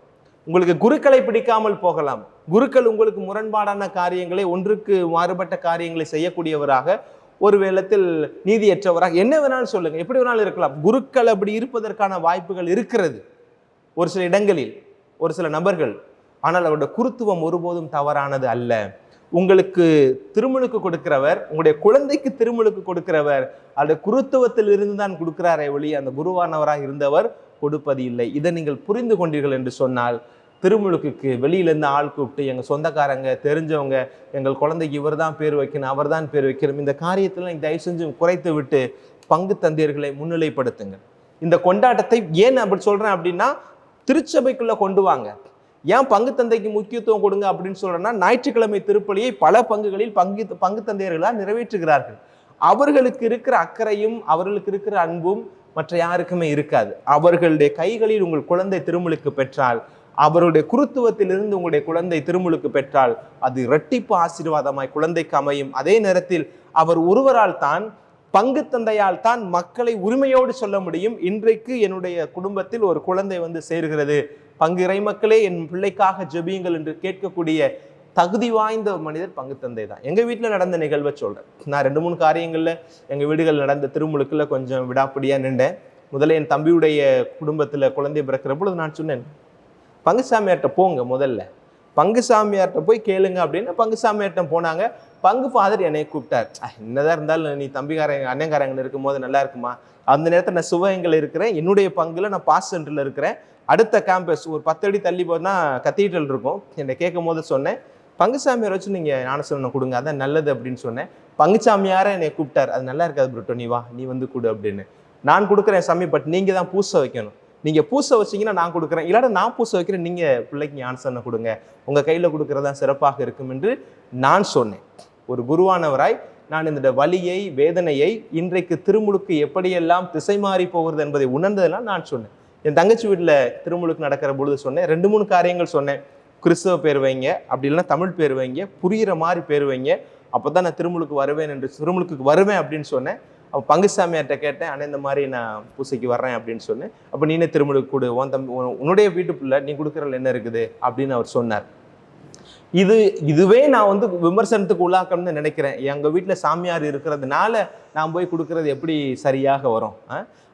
உங்களுக்கு குருக்களை பிடிக்காமல் போகலாம். குருக்கள் உங்களுக்கு முரண்பாடான காரியங்களை, ஒன்றுக்கு மாறுபட்ட காரியங்களை செய்யக்கூடியவராக, ஒரு வேளத்தில் நீதியற்றவராக, என்ன வேணாலும் சொல்லுங்க, எப்படி வேணாலும் இருக்கலாம். குருக்கள் அப்படி இருப்பதற்கான வாய்ப்புகள் இருக்கிறது ஒரு சில இடங்களில், ஒரு சில நபர்கள். ஆனால் அவருடைய குருத்துவம் ஒருபோதும் தவறானது அல்ல. உங்களுக்கு திருமுழுக்கு கொடுக்கிறவர், உங்களுடைய குழந்தைக்கு திருமுழுக்கு கொடுக்கிறவர் அந்த குருத்துவத்தில் இருந்து தான் கொடுக்கிறாரே ஒழிய அந்த குருவானவராக இருந்தவர் கொடுப்பது இல்லை. இதை நீங்கள் புரிந்து கொண்டீர்கள் என்று சொன்னால், திருமுழுக்குக்கு வெளியிலேருந்து ஆள் கூப்பிட்டு எங்கள் சொந்தக்காரங்க தெரிஞ்சவங்க எங்கள் குழந்தைக்கு இவர் தான் பேர் வைக்கணும், அவர் தான் பேர் வைக்கணும், இந்த காரியத்தில் நீங்கள் தயவு செஞ்சு குறைத்து விட்டு பங்கு தந்தையர்களை முன்னிலைப்படுத்துங்க. இந்த கொண்டாட்டத்தை ஏன் அப்படி சொல்கிறேன் அப்படின்னா, திருச்சபைக்குள்ளே கொண்டு வாங்க. ஏன் பங்கு தந்தைக்கு முக்கியத்துவம் கொடுங்க அப்படின்னு சொல்றேன்னா, ஞாயிற்றுக்கிழமை திருப்பலியை பல பங்குகளில் பங்கு தந்தையர்களால் நிறைவேற்றுகிறார்கள். அவர்களுக்கு இருக்கிற அக்கறையும் அவர்களுக்கு இருக்கிற அன்பும் மற்ற யாருக்குமே இருக்காது. அவர்களுடைய கைகளில் உங்கள் குழந்தை திருமுழுக்கு பெற்றால், அவருடைய குருத்துவத்திலிருந்து உங்களுடைய குழந்தை திருமுழுக்கு பெற்றால், அது இரட்டிப்பு ஆசீர்வாதமாய் குழந்தைக்கு அமையும். அதே நேரத்தில் அவர் ஒருவரால் தான் பங்கு தந்தையால் தான் மக்களை உரிமையோடு சொல்ல முடியும், இன்றைக்கு என்னுடைய குடும்பத்தில் ஒரு குழந்தை வந்து சேர்கிறது, பங்கு இறை மக்களே என் பிள்ளைக்காக ஜெபியுங்கள் என்று கேட்கக்கூடிய தகுதி வாய்ந்த மனிதர் பங்கு தந்தை தான். எங்க வீட்டில் நடந்த நிகழ்வை சொல்றேன். நான் 2-3 காரியங்கள்ல எங்க வீடுகள் நடந்த திருமுழுக்குல கொஞ்சம் விடாப்படியா நின்றேன். முதல்ல என் தம்பியுடைய குடும்பத்துல குழந்தை பிறக்கிற பொழுது நான் சொன்னேன், பங்குசாமியார்கிட்ட போங்க, முதல்ல பங்குசாமியார்கிட்ட போய் கேளுங்க அப்படின்னு பங்குசாமியார்கிட்ட போனாங்க. பங்கு ஃபாதர் என்னை கூப்பிட்டார். என்னதான் இருந்தாலும் நீ தம்பிக்காரங்க அண்ணங்காரங்க இருக்கும் போது நல்லா இருக்குமா, அந்த நேரத்தில் நான் சிவகங்கையில் இருக்கிறேன், என்னுடைய பங்குல நான் பாஸ் சென்டர்ல இருக்கிறேன், அடுத்த கேம்பஸ் ஒரு 10 அடி தள்ளி போனா கத்தீட்ரல் இருக்கும். என்னை கேட்கும் போது சொன்னேன், பங்குசாமியார் வச்சு நீங்க ஞானஸ்நானம் கொடுங்க, அதான் நல்லது அப்படின்னு சொன்னேன். பங்குசாமியாரை என்னை கூப்பிட்டார். அது நல்லா இருக்காது புரோட்டோ, நீ வா, நீ வந்து கொடு அப்படின்னு. நான் கொடுக்குறேன் சாமி, பட் நீங்க தான் பூச வைக்கணும், நீங்க பூச வச்சீங்கன்னா நான் கொடுக்குறேன், இல்லாட்ட நான் பூச வைக்கிறேன், நீங்க பிள்ளைக்கு ஞானஸ்நானம் கொடுங்க, உங்க கையில கொடுக்கறதா சிறப்பாக இருக்கும் என்று நான் சொன்னேன். ஒரு குருவானவராய் நான் இந்த வலியை வேதனையை இன்றைக்கு திருமுழுக்கு எப்படியெல்லாம் திசை மாறி போகிறது என்பதை உணர்ந்ததெல்லாம் நான் சொன்னேன். என் தங்கச்சி வீட்டில் திருமுழுக்கு நடக்கிற பொழுது சொன்னேன், 2-3 காரியங்கள் சொன்னேன். கிறிஸ்தவ பேர் வைங்க, அப்படி இல்லைன்னா தமிழ் பேர் வைங்க, புரிகிற மாதிரி பேர் வைங்க, அப்போ தான் நான் திருமுழுக்கு வருவேன் என்று திருமுழுக்கு வருவேன் அப்படின்னு சொன்னேன். அப்போ பங்குசாமியார்கிட்ட கேட்டேன், ஆனால் இந்த மாதிரி நான் பூசைக்கு வர்றேன் அப்படின்னு சொன்னேன். அப்போ நீனே திருமுழுக்கு கொடு, உன்னுடைய வீட்டுக்குள்ள நீ கொடுக்குறதுல என்ன இருக்குது அப்படின்னு அவர் சொன்னார். இதுவே நான் வந்து விமர்சனத்துக்கு உள்ளாக்கணும்னு நினைக்கிறேன். எங்கள் வீட்டில் சாமியார் இருக்கிறதுனால நான் போய் கொடுக்கறது எப்படி சரியாக வரும்?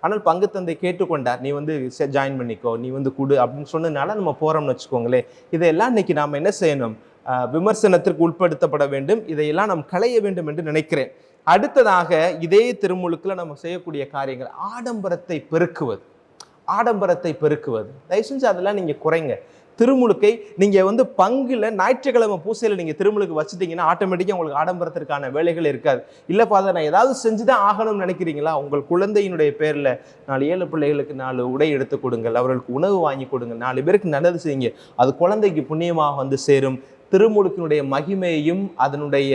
ஆனால் பங்கு தந்தை கேட்டுக்கொண்டார், நீ வந்து ஜாயின் பண்ணிக்கோ, நீ வந்து கொடு அப்படின்னு சொன்னதுனால நம்ம போகிறோம்னு வச்சுக்கோங்களேன். இதையெல்லாம் இன்னைக்கு நாம் என்ன செய்யணும்? விமர்சனத்திற்கு உட்படுத்தப்பட வேண்டும், இதையெல்லாம் நாம் களைய வேண்டும் என்று நினைக்கிறேன். அடுத்ததாக இதே திருமுழுக்கில் நம்ம செய்யக்கூடிய காரியங்கள் ஆடம்பரத்தை பெருக்குவது. ஆடம்பரத்தை பெருக்குவது தயவு செஞ்சு அதெல்லாம் நீங்கள் குறைங்க. திருமுழுக்கை நீங்கள் வந்து பங்குல ஞாயிற்றுக்கிழமை பூசையில் நீங்கள் திருமுழுக்கு வச்சுட்டீங்கன்னா ஆட்டோமேட்டிக்காக உங்களுக்கு ஆடம்பரத்திற்கான வேலைகள் இருக்காது. இல்லை ஃபாதர் நான் ஏதாவது செஞ்சு தான் ஆகணும்னு நினைக்கிறீங்களா? உங்கள் குழந்தையினுடைய பேரில் 4 ஏழை பிள்ளைகளுக்கு 4 உடை எடுத்து கொடுங்கள், அவர்களுக்கு உணவு வாங்கி கொடுங்க, 4 பேருக்கு நல்லது செய்யுங்க, அது குழந்தைக்கு புண்ணியமாக வந்து சேரும். திருமுழுக்கினுடைய மகிமையையும் அதனுடைய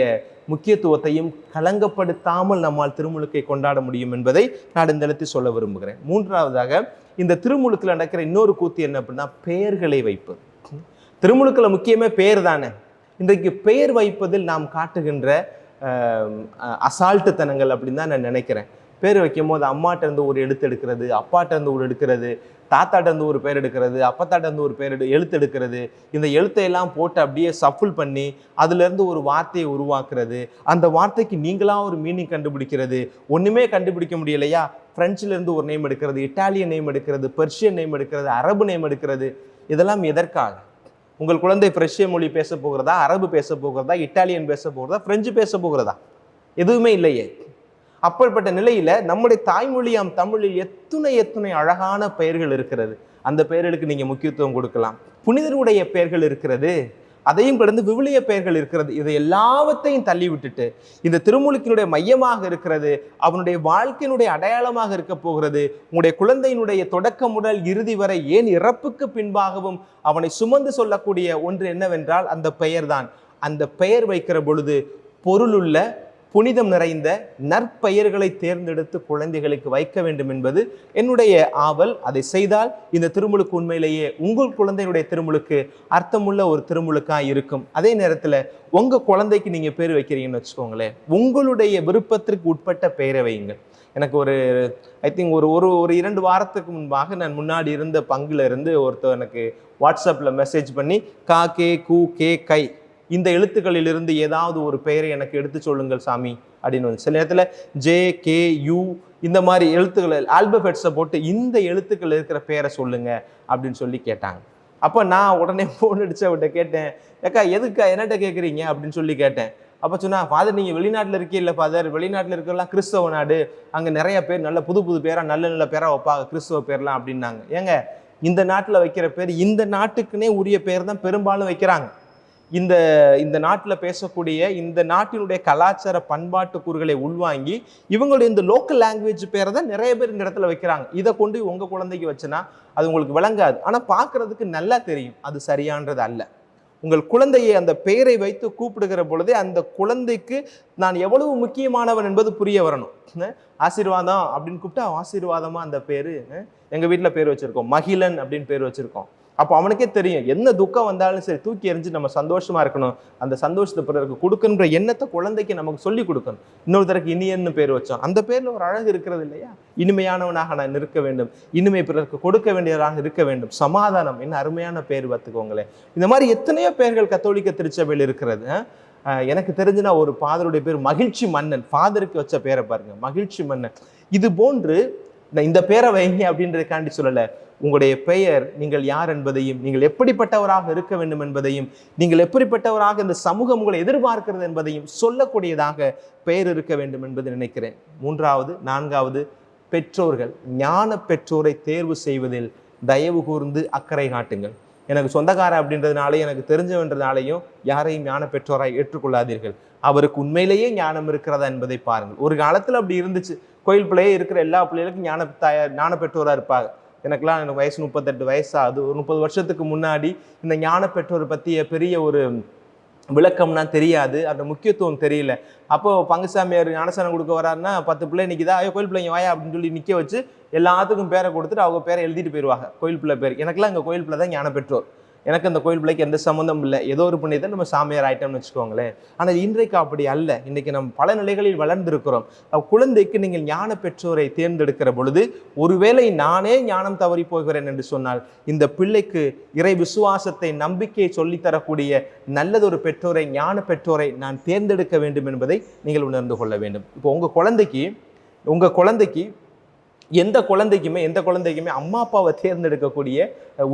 முக்கியத்துவத்தையும் களங்கப்படுத்தாமல் நம்மால் திருமுழுக்கை கொண்டாட முடியும் என்பதை நான் இந்த இடத்தில் சொல்ல விரும்புகிறேன். 3ஆவதாக இந்த திருமுழுக்கில் நடக்கிற இன்னொரு கூத்து என்ன அப்படின்னா பெயர்களை வைப்பது. திருமுழுக்கில் முக்கியமே பெயர் தானே. இன்றைக்கு பெயர் வைப்பதில் நாம் காட்டுகின்ற அசால்ட்டுத்தனங்கள் அப்படின்னு தான் நான் நினைக்கிறேன். பேர் வைக்கும் போது அம்மாட்ட இருந்து ஒரு எழுத்து எடுக்கிறது, அப்பாட்ட இருந்து ஒரு எடுக்கிறது, தாத்தாட்ட இருந்து ஒரு பேர் எடுக்கிறது, அப்பத்தாட்ட இருந்து ஒரு பேர் எழுத்து எடுக்கிறது, இந்த எழுத்தையெல்லாம் போட்டு அப்படியே சஃபுல் பண்ணி அதுலேருந்து ஒரு வார்த்தையை உருவாக்குறது, அந்த வார்த்தைக்கு நீங்களாக ஒரு மீனிங் கண்டுபிடிக்கிறது. ஒன்றுமே கண்டுபிடிக்க முடியலையா, ஃப்ரெஞ்சிலேருந்து ஒரு நேம் எடுக்கிறது, இட்டாலியன் நேம் எடுக்கிறது, பெர்ஷியன் நேம் எடுக்கிறது, அரபு நேம் எடுக்கிறது. இதெல்லாம் எதற்காக? உங்கள் குழந்தை பெர்ஷிய மொழி பேச போகிறதா, அரபு பேச போகிறதா, இட்டாலியன் பேச போகிறதா, பிரெஞ்சு பேச போகிறதா? எதுவுமே இல்லையே. அப்படிப்பட்ட நிலையில நம்முடைய தாய்மொழியாம் தமிழில் எத்துணை அழகான பெயர்கள் இருக்கிறது. அந்த பெயர்களுக்கு நீங்க முக்கியத்துவம் கொடுக்கலாம். புனிதருடைய பெயர்கள் இருக்கிறது, அதையும் கடந்து விவிலிய பெயர்கள் இருக்கிறது. இதை எல்லாவற்றையும் தள்ளி விட்டுட்டு இந்த திருமுழுக்கினுடைய மையமாக இருக்கிறது, அவனுடைய வாழ்க்கையினுடைய அடையாளமாக இருக்க போகிறது, உங்களுடைய குழந்தையினுடைய தொடக்கம் முதல் இறுதி வரை, ஏன் இறப்புக்கு பின்பாகவும் அவனை சுமந்து சொல்லக்கூடிய ஒன்று என்னவென்றால் அந்த பெயர்தான். அந்த பெயர் வைக்கிற பொழுது பொருளுள்ள புனிதம் நிறைந்த நற்பெயர்களை தேர்ந்தெடுத்து குழந்தைகளுக்கு வைக்க வேண்டும் என்பது என்னுடைய ஆவல். அதை செய்தால் இந்த திருமுழுக்கு உண்மையிலேயே உங்கள் குழந்தையுடைய திருமுழுக்கு அர்த்தமுள்ள ஒரு திருமுழுக்காக இருக்கும். அதே நேரத்தில் உங்கள் குழந்தைக்கு நீங்கள் பேர் வைக்கிறீங்கன்னு வச்சுக்கோங்களேன், உங்களுடைய விருப்பத்திற்கு உட்பட்ட பெயரை வையுங்கள். எனக்கு ஐ திங்க் ஒரு 2 வாரத்துக்கு முன்பாக நான் முன்னாடி இருந்த பங்குல இருந்து ஒருத்தர் எனக்கு வாட்ஸ்அப்பில் மெசேஜ் பண்ணி கா கே கு கே கை இந்த எழுத்துக்களிலிருந்து ஏதாவது ஒரு பெயரை எனக்கு எடுத்து சொல்லுங்கள் சாமி அப்படின்னு வந்து சில நேரத்தில் ஜே கே யூ இந்த மாதிரி எழுத்துக்கள் ஆல்பபெட்ஸை போட்டு இந்த எழுத்துக்கள் இருக்கிற பெயரை சொல்லுங்க அப்படின்னு சொல்லி கேட்டாங்க. அப்போ நான் உடனே ஃபோன் அடிச்சு அவர்கிட்ட கேட்டேன், ஏக்கா எதுக்கா என்னட்ட கேட்குறீங்க அப்படின்னு சொல்லி கேட்டேன். அப்போ சொன்னா, ஃபாதர் நீங்கள் வெளிநாட்டில் இருக்கீல்ல ஃபாதர், வெளிநாட்டில் இருக்கிறலாம் கிறிஸ்தவ நாடு, அங்கே நிறைய பேர் நல்ல புது பேராக நல்ல பேராக வைப்பாங்க கிறிஸ்தவ பேர்லாம் அப்படின்னாங்க. ஏங்க இந்த நாட்டில் வைக்கிற பேர் இந்த நாட்டுக்குன்னே உரிய பேர் தான் பெரும்பாலும் வைக்கிறாங்க. இந்த நாட்டில் பேசக்கூடிய இந்த நாட்டினுடைய கலாச்சார பண்பாட்டு கூறுகளை உள்வாங்கி இவங்களுடைய இந்த லோக்கல் லாங்குவேஜ் பேரை தான் நிறைய பேர் இந்த இடத்துல வைக்கிறாங்க. இதை கொண்டு உங்கள் குழந்தைக்கு வச்சுன்னா அது உங்களுக்கு விளங்காது, ஆனால் பார்க்கறதுக்கு நல்லா தெரியும் அது சரியானது அல்ல. உங்கள் குழந்தையை அந்த பெயரை வைத்து கூப்பிடுகிற பொழுதே அந்த குழந்தைக்கு நான் எவ்வளவு முக்கியமானவன் என்பது புரிய வரணும். ஆசீர்வாதம் அப்படின்னு கூப்பிட்டா ஆசீர்வாதமாக அந்த பேர். எங்கள் வீட்டில் பேர் வச்சுருக்கோம் மகிழன் அப்படின்னு பேர் வச்சுருக்கோம். அப்போ அவனுக்கே தெரியும் என்ன துக்கம் வந்தாலும் சரி தூக்கி எறிஞ்சு நம்ம சந்தோஷமா இருக்கணும், அந்த சந்தோஷத்தை பிறருக்கு கொடுக்குன்ற எண்ணத்தை குழந்தைக்கு நமக்கு சொல்லி கொடுக்கணும். இன்னொருத்தருக்கு இனியன்னு பேர் வச்சோம், அந்த பேர்ல ஒரு அழகு இருக்கிறது இல்லையா? இனிமையானவனாக நான் இருக்க வேண்டும், இனிமை பிறருக்கு கொடுக்க வேண்டியவராக இருக்க வேண்டும், சமாதானம், என்ன அருமையான பேர் பார்த்துக்கோங்களேன். இந்த மாதிரி எத்தனையோ பேர்கள் கத்தோலிக்க திருச்சபையில் இருக்கிறது. எனக்கு தெரிஞ்சுனா ஒரு ஃபாதருடைய பேர் மகிழ்ச்சி மன்னன், ஃபாதருக்கு வச்ச பேரை பாருங்க, மகிழ்ச்சி மன்னன். இது போன்று இந்த பேரை வைங்க அப்படின்றதுக்காண்டி சொல்லலை, உங்களுடைய பெயர் நீங்கள் யார் என்பதையும், நீங்கள் எப்படிப்பட்டவராக இருக்க வேண்டும் என்பதையும், நீங்கள் எப்படிப்பட்டவராக இந்த சமூகம் உங்களை எதிர்பார்க்கிறது என்பதையும் சொல்லக்கூடியதாக பெயர் இருக்க வேண்டும் என்பது நினைக்கிறேன். 3வது 4வது, பெற்றோர்கள், ஞான பெற்றோரை தேர்வு செய்வதில் தயவு கூர்ந்து அக்கறை காட்டுங்கள். எனக்கு சொந்தக்கார அப்படின்றதுனாலையும் எனக்கு தெரிஞ்சவன்றதுனாலையும் யாரையும் ஞான பெற்றோராய் ஏற்றுக்கொள்ளாதீர்கள். அவருக்கு உண்மையிலேயே ஞானம் இருக்கிறதா என்பதை பாருங்கள். ஒரு காலத்தில் அப்படி இருந்துச்சு, கோயில் பிள்ளையே இருக்கிற எல்லா பிள்ளைகளுக்கும் ஞான பெற்றோராக இருப்பாங்க. எனக்கு வயசு 38 வயசாகுது. ஒரு 30 வருஷத்துக்கு முன்னாடி இந்த ஞான பெற்றோரை பற்றிய பெரிய ஒரு விளக்கம்னா தெரியாது, அந்த முக்கியத்துவம் தெரியல. அப்போ பங்குசாமியார் ஞானசானம் கொடுக்க வராருன்னா 10 பிள்ளை நிற்கிதா, கோயில் பிள்ளைங்க வாயா அப்படின்னு சொல்லி நிற்க வச்சு எல்லாத்துக்கும் பேரை கொடுத்துட்டு அவங்க பேரை எழுதிட்டு போயிடுவாங்க, கோயில் பிள்ளை பேர். எனக்குலாம் எங்கள் கோயில் பிள்ளை தான் ஞான பெற்றோர். எனக்கு அந்த கோயில் பிள்ளைக்கு எந்த சம்மந்தம் இல்லை, ஏதோ ஒரு புண்ணியத்தை நம்ம சாமியார் ஆயிட்டோம்னு வச்சுக்கோங்களேன். ஆனால் இன்றைக்கு அப்படி அல்ல. இன்றைக்கு நம்ம பல நிலைகளில் வளர்ந்திருக்கிறோம். குழந்தைக்கு நீங்கள் ஞான பெற்றோரை தேர்ந்தெடுக்கிற பொழுது, ஒருவேளை நானே ஞானம் தவறி போகிறேன் என்று சொன்னால், இந்த பிள்ளைக்கு இறை விசுவாசத்தை, நம்பிக்கையை சொல்லித்தரக்கூடிய நல்லதொரு பெற்றோரை, ஞான பெற்றோரை நான் தேர்ந்தெடுக்க வேண்டும் என்பதை நீங்கள் உணர்ந்து கொள்ள வேண்டும். இப்போ உங்கள் குழந்தைக்கு எந்த குழந்தைக்குமே அம்மா அப்பாவை தேர்ந்தெடுக்கக்கூடிய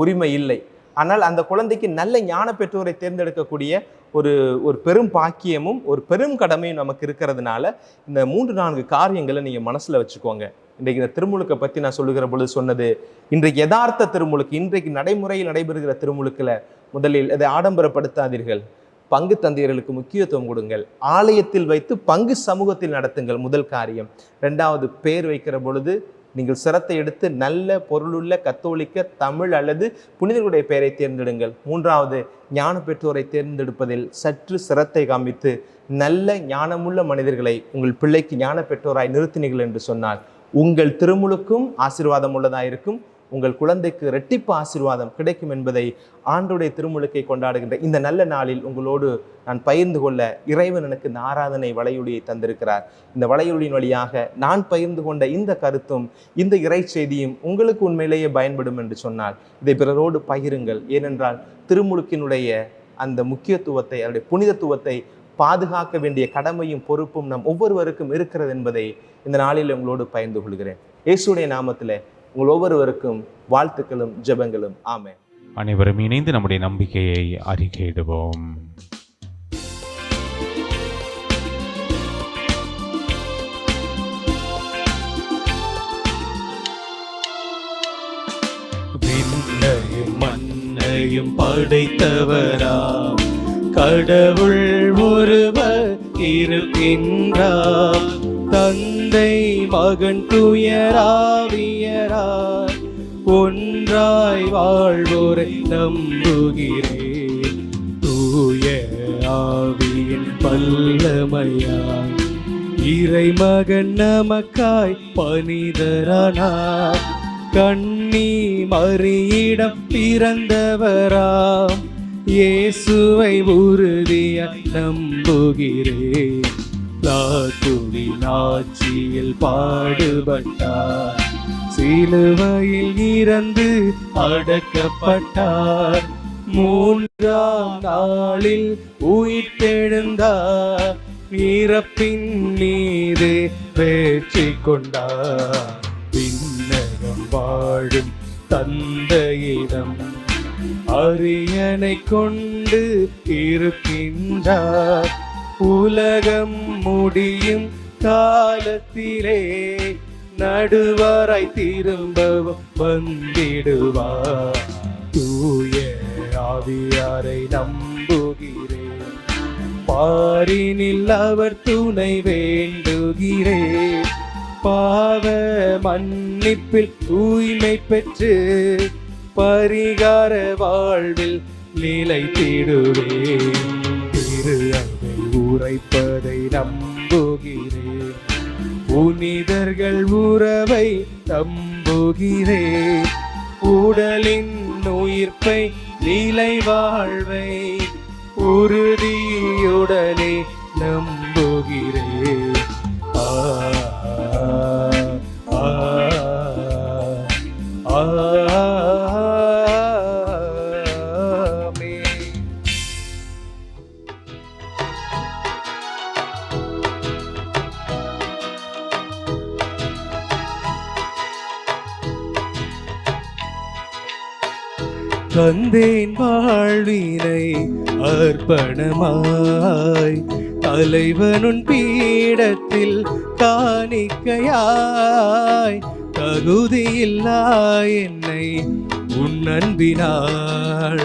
உரிமை இல்லை. ஆனால் அந்த குழந்தைக்கு நல்ல ஞான பெற்றோரை தேர்ந்தெடுக்கக்கூடிய ஒரு பெரும் பாக்கியமும் ஒரு பெரும் கடமையும் நமக்கு இருக்கிறதுனால இந்த 3-4 காரியங்களை நீங்கள் மனசில் வச்சுக்கோங்க. இன்றைக்கு இந்த திருமுழுக்கை பற்றி நான் சொல்லுகிற பொழுது சொன்னது, இன்றைக்கு யதார்த்த திருமுழுக்கு, இன்றைக்கு நடைமுறையில் நடைபெறுகிற திருமுழுக்கில் முதலில் அதை ஆடம்பரப்படுத்தாதீர்கள். பங்கு தந்தையர்களுக்கு முக்கியத்துவம் கொடுங்கள். ஆலயத்தில் வைத்து பங்கு சமூகத்தில் நடத்துங்கள், முதல் காரியம். 2வது, பேர் வைக்கிற பொழுது நீங்கள் சிரத்தை எடுத்து நல்ல பொருளுள்ள கத்தோலிக்க, தமிழ் அல்லது புனிதர்களுடைய பெயரை தேர்ந்தெடுங்கள். 3வது, ஞான பெற்றோரை தேர்ந்தெடுப்பதில் சற்று சிரத்தை காமித்து நல்ல ஞானமுள்ள மனிதர்களை உங்கள் பிள்ளைக்கு ஞான பெற்றோராய் நிறுத்தினீர்கள் என்று சொன்னால் உங்கள் திருமுழுக்கும் ஆசீர்வாதம் உள்ளதாயிருக்கும், உங்கள் குழந்தைக்கு இரட்டிப்பு ஆசீர்வாதம் கிடைக்கும் என்பதை ஆண்டோடைய திருமுழுக்கை கொண்டாடுகின்ற இந்த நல்ல நாளில் உங்களோடு நான் பகிர்ந்து கொள்ள இறைவன் எனக்கு இந்த ஆராதனை வலையொலியை தந்திருக்கிறார். இந்த வலையொலியின் வழியாக நான் பகிர்ந்து கொண்ட இந்த கருத்தும் இந்த இறை செய்தியும் உங்களுக்கு உண்மையிலேயே பயன்படும் என்று சொன்னால் இதை பிறரோடு பகிருங்கள். ஏனென்றால் திருமுழுக்கினுடைய அந்த முக்கியத்துவத்தை, அதனுடைய புனிதத்துவத்தை பாதுகாக்க வேண்டிய கடமையும் பொறுப்பும் நம் ஒவ்வொருவருக்கும் இருக்கிறது என்பதை இந்த நாளில் உங்களோடு பகிர்ந்து கொள்கிறேன். இயேசுடைய நாமத்தில் உங்கள் ஒவ்வொருவருக்கும் வாழ்த்துக்களும் ஜெபங்களும். ஆமென். அனைவரும் இணைந்து நம்முடைய நம்பிக்கையை அறிக்கையிடுவோம். விண்ணையும் மண்ணையும் படைத்தவராம் கடவுள் ஒருவர் இருக்கின்றார். தந்தை மகன் துயராவியராய் ஒன்றாய் வாழ்வோரை நம்புகிறேன். தூய ஆவியின் வல்லமையாய் இறைமகன் நமக்காய் பனிதரானார். கண்ணி மரியிடம் பிறந்தவராம் இயேசுவை உறுதியாய் நம்புகிறேன். லாத்துவின் ஆட்சியில் பாடுபட்டார், சிலுவையில் இறந்து அடக்கப்பட்டார். 3ஆம் நாளில் உயிர்த்தெழுந்தார், இறப்பின் மீது வெற்றி கொண்டார். விண்ணகம் வாழும் தந்தையிடம் அரியணை கொண்டு இருக்கின்றார். உலகம் முடியும் காலத்திலே நடுவராய் திரும்பவும் வந்திடுவார். தூய ஆவியாரை நம்புகிறேன், பாரினில் அவர் துணை வேண்டுகிறேன். பாவ மன்னிப்பில் தூய்மை பெற்று பரிகார வாழ்வில் நிலைத்திடுவேன். திரு அவை உரைப்பதை நம்புகிறேன், புனிதர்கள் உறவை நம்புகிறேன். உடலின் உயிர்ப்பை நிலை வாழ்வை உறுதியுடனே நம்புகிறேன். தந்தேன் வாழ்வினை அர்ப்பணமாய் தலைவனுன் பீடத்தில் காணிக்கையாய் தகுதியில்லா என்னை உன் அன்பினாள்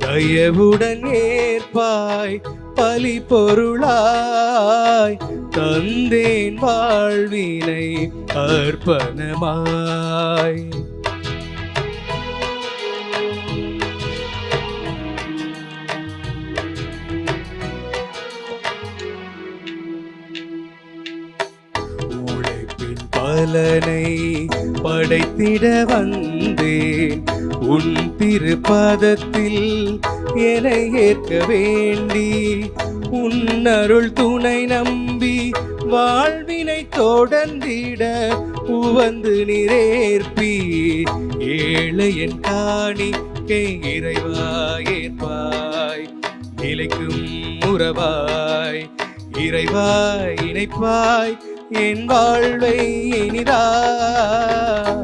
தயவுடன் ஏற்பாய் பலி பொருளாய் தந்தேன் வாழ்வினை அர்ப்பணமாய். பலனை படைத்திட வந்தேன் உன் திருப்பதத்தில் என்னை ஏற்க வேண்டி உன் அருள் துணை நம்பி வாழ்வினை தொடர்ந்திட உவந்து நிறைவேற்பி ஏழையன் காணிக்கை இறைவாய் ஏற்பாய் நிலைக்கும் உறவாய் இறைவாய் இணைப்பாய் என் வாழ்வை இனிதாய்.